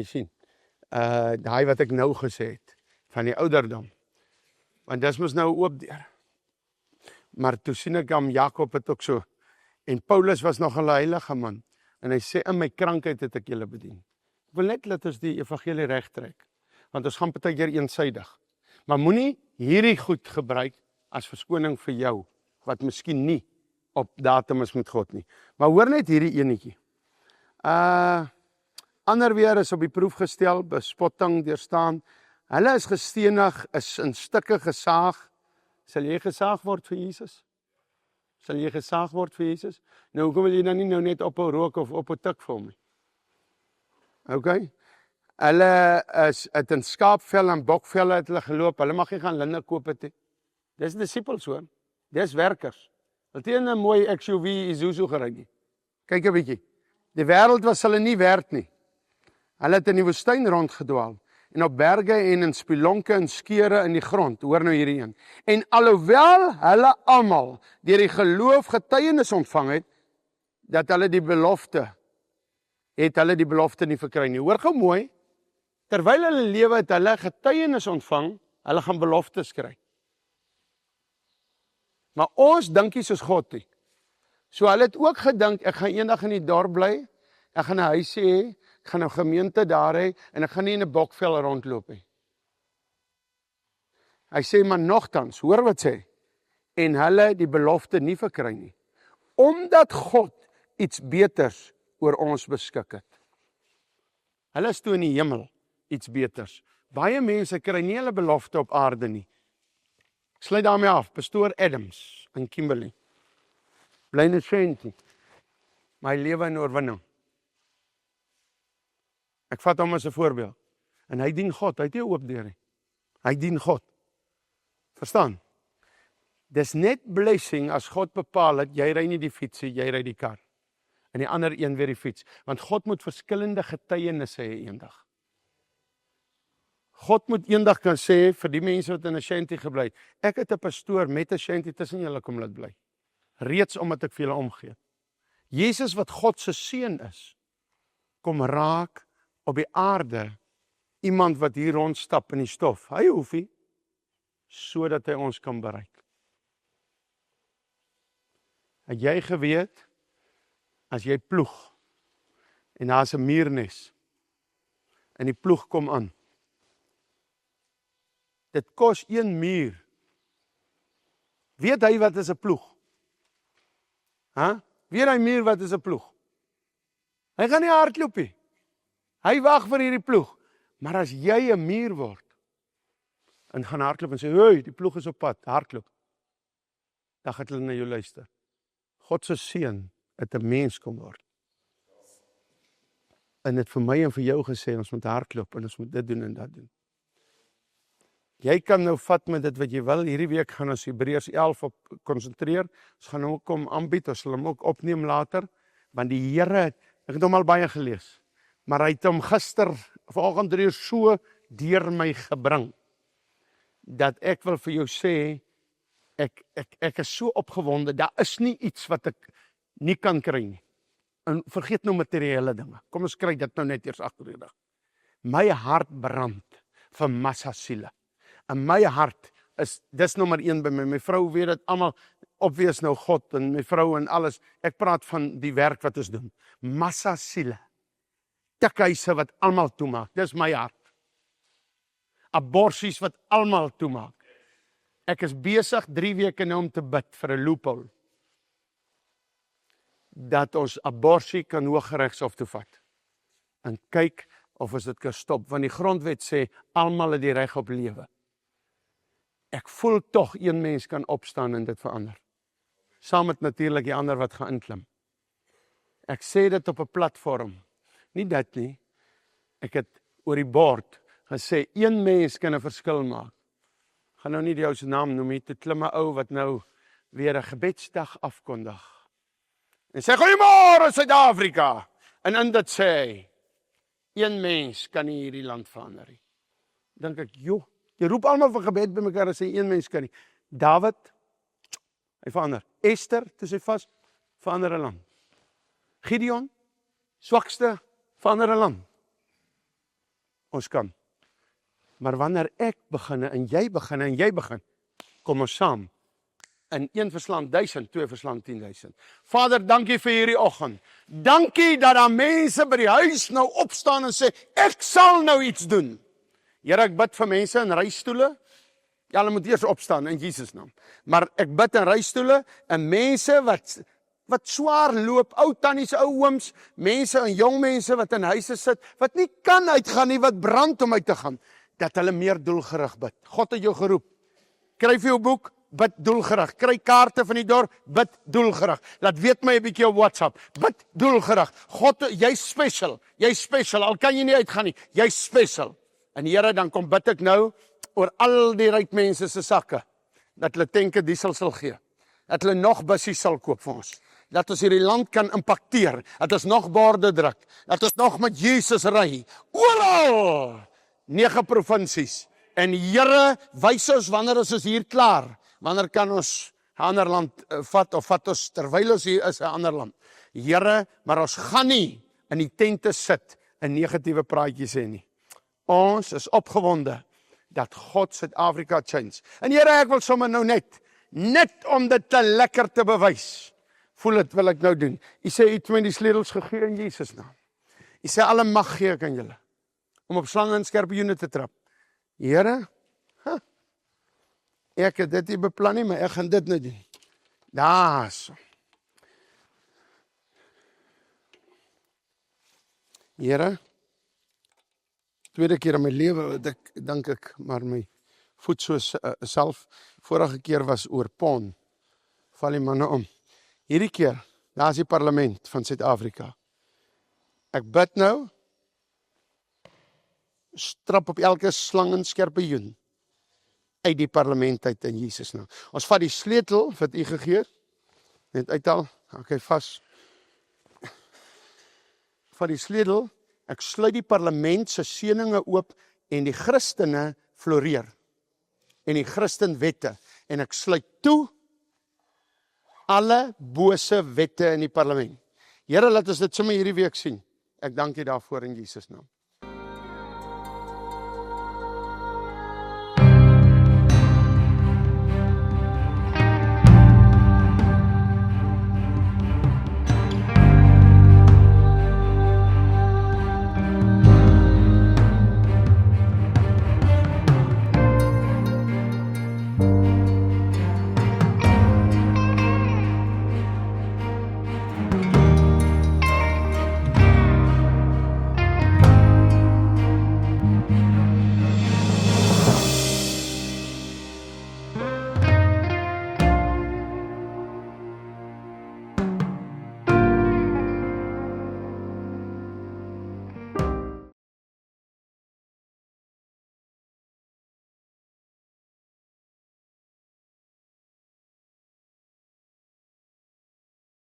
sien. Daai wat ek nou gesê het, van die ouderdom. Want dis mos nou oop deur. Maar toe sien ek aan Jakob het ook so. En Paulus was nog 'n heilige man. En hy sê, in my krankheid het ek julle bedien. Ek wil net laat ons die evangelie reg trek. Want ons gaan partykeer eensaidig. Maar moenie hierdie goed gebruik as verskoning vir jou, wat miskien nie op datum is met God nie. Maar hoor net hierdie enetjie. Ander weer is op die proef gestel, bespotting deurstaan. Hulle is gestenig, is in stukke gesaag. Sal jy gesaag word vir Jesus? Nou, hoekom wil jy dan nie nou net ophou rook of ophou tik vir hom nie? Okay? Hulle het in skaapvel en bokvelle het hulle geloop, hulle mag nie gaan linde koop het nie. Dis disciples hoor, dis werkers. Hulle het 'n mooi SUV Isuzu gery nie. Kyk 'n bietjie, die wêreld was hulle nie werd nie. Hulle het in die woestyn rondgedwaal, en op berge en in spelonke en skeure in die grond, hoor nou hierdie een. En alhoewel hulle almal deur die geloof getuienis ontvang het, dat hulle die belofte nie verkry nie. Hoor gou mooi, terwyl hulle lewe het hulle getuienis ontvang, hulle gaan beloftes kry. Maar ons dink nie soos God nie. So hulle het ook gedink, ek gaan eendag in die dorp bly, ek gaan 'n huis hê, ek gaan 'n gemeente daar hê, en ek gaan nie in 'n bokvel rondloop nie. Hy sê, maar nogtans, hoor wat sê, en hulle die belofte nie verkry nie, omdat God iets beters oor ons beskik het. Hulle is toe in die hemel, iets beters. Baie mense kry nie hulle belofte op aarde nie. Ek sluit daarmee af, pastoor Adams in Kimberley. Bly net sê, my lewe in oorwinning. Ek vat hom as 'n voorbeeld. En hy dien God, hy het nie oop deur nie. Hy dien God. Verstaan? Dis net blessing as God bepaal het, jy ry nie die fiets nie, jy ry die kar. En die ander een weer die fiets. Want God moet verskillende getuienisse hê eendag. God moet eendag kan sê vir die mense wat in 'n shanty gebly het, ek het 'n pastoor met 'n shanty tussen julle kom laat bly. Reeds omdat ek vir julle omgee. Jesus wat God se seun is, kom raak op die aarde iemand wat hier rondstap in die stof. Hy hoef nie, sodat hy ons kan bereik. Het jy geweet, as jy ploeg, en daar is 'n muurnes, en die ploeg kom aan, dit kos 1 muur. Weet hy wat is 'n ploeg? Weet hy muur wat is 'n ploeg? Hy gaan nie hardloop nie. Hy wag vir hierdie ploeg. Maar as jy 'n muur word, en gaan hardloop en sê, hey, die ploeg is op pad, hardloop, dan gaan hulle na jou luister. God se seun het 'n mens kom word. En het vir my en vir jou gesê, ons moet hardloop, en ons moet dit doen en dat doen. Jy kan nou vat met dit wat jy wil. Hierdie week gaan ons Hebreërs 11 op konsentreer. Ons gaan hom ook kom aanbied, ons sal hom ook opneem later, want die Here, ek het hom al baie gelees, maar hy het hom vanoggend 3 uur so deur my gebring, dat ek wil vir jou sê, ek is so opgewonde, daar is nie iets wat ek nie kan kry nie. En vergeet nou materiële dinge. Kom ons kry dit nou net eers agter die dag. My hart brand vir massa siele. En my hart dis nommer 1 by my. My vrou weet dit almal, obvious nou God en my vrou en alles. Ek praat van die werk wat ons doen. Massa siele. Tikhuise wat almal toemaak. Dis my hart. Aborsies wat almal toemaak. Ek is besig 3 weke nou om te bid vir 'n loophole. Dat ons aborsie kan Hooggeregshof toe vat. En kyk of ons dit kan stop. Want die grondwet sê, almal het die reg op lewe. Ek voel tog een mens kan opstaan en dit verander. Saam met natuurlik die ander wat gaan inklim. Ek sê dit op 'n platform. Nie dit nie. Ek het oor die bord gesê, een mens kan 'n verskil maak. Gaan nou nie die ou se naam noem nie, te klim 'n ou wat nou weer 'n gebedsdag afkondig. En sê, goeiemôre Suid-Afrika. En in dit sê hy, een mens kan nie hierdie land verander nie. Dink ek, joh, jy roep almal vir gebed by mekaar en sê, een mens kan nie. David, hy verander. Esther, toe sy vas, verander 'n land. Gideon, swakste, verander 'n land. Ons kan. Maar wanneer ek begin en jy begin, kom ons saam. En 1 verslaan 1000, 2 verslaan 10.000. Vader, dankie vir hierdie oggend. Dankie dat daar mense by die huis nou opstaan en sê, ek sal nou iets doen. Here, ek bid vir mense in reistoele. Ja, hulle moet eers opstaan in Jesus naam. Maar ek bid in reistoele en mense wat swaar loop, ou tannies, ou ooms, mense en jong mense wat in huise sit, wat nie kan uitgaan nie, wat brand om uit te gaan, dat hulle meer doelgerig bid. God het jou geroep. Kry vir jou boek, bid doelgerig. Kry kaarte van die dorp, bid doelgerig. Laat weet my 'n bietjie op WhatsApp, bid doelgerig. God, jy's special, al kan jy nie uitgaan nie, jy's special. En Here, dan kom bid ek nou oor al die ryk mense se sakke, dat hulle tenke diesel sal gee, dat hulle nog bussies sal koop vir ons, dat ons hierdie land kan impakteer, dat ons nog borde druk, dat ons nog met Jesus ry, oral, 9 provinsies. En Here, wys ons wanneer is ons hier klaar, wanneer kan ons 'n ander land vat, of vat ons terwyl ons hier is 'n ander land. Here, maar ons gaan nie in die tente sit en negatiewe praatjies sê nie. Ons is opgewonde dat God Suid-Afrika change. En Here, ek wil sommer nou net om dit te lekker te bewys. Voel dit wil ek nou doen. U sê u het my die sleutels gegee in Jesus naam. U sê alle mag gee ek aan julle om op slange en skorpioene te trap. Here, ek het dit nie beplan nie, maar ek gaan dit nou doen. Daarso. Here, tweede keer in my lewe, dink ek, maar my voet so self, vorige keer was oor pon, val die manne om. Hierdie keer, daar is die parlement van Suid-Afrika. Ek bid nou, strap op elke slang en skorpioen uit die parlement uit in Jesus naam. Ons vat die sleutel wat u gegee het, net uithaal, okay, vas. Vat die sleutel, ek sluit die parlement se seëninge oop en die Christene floreer en die Christenwette en ek sluit toe alle bose wette in die parlement. Here, laat ons dit sommer hierdie week sien. Ek dank U daarvoor in Jesus naam.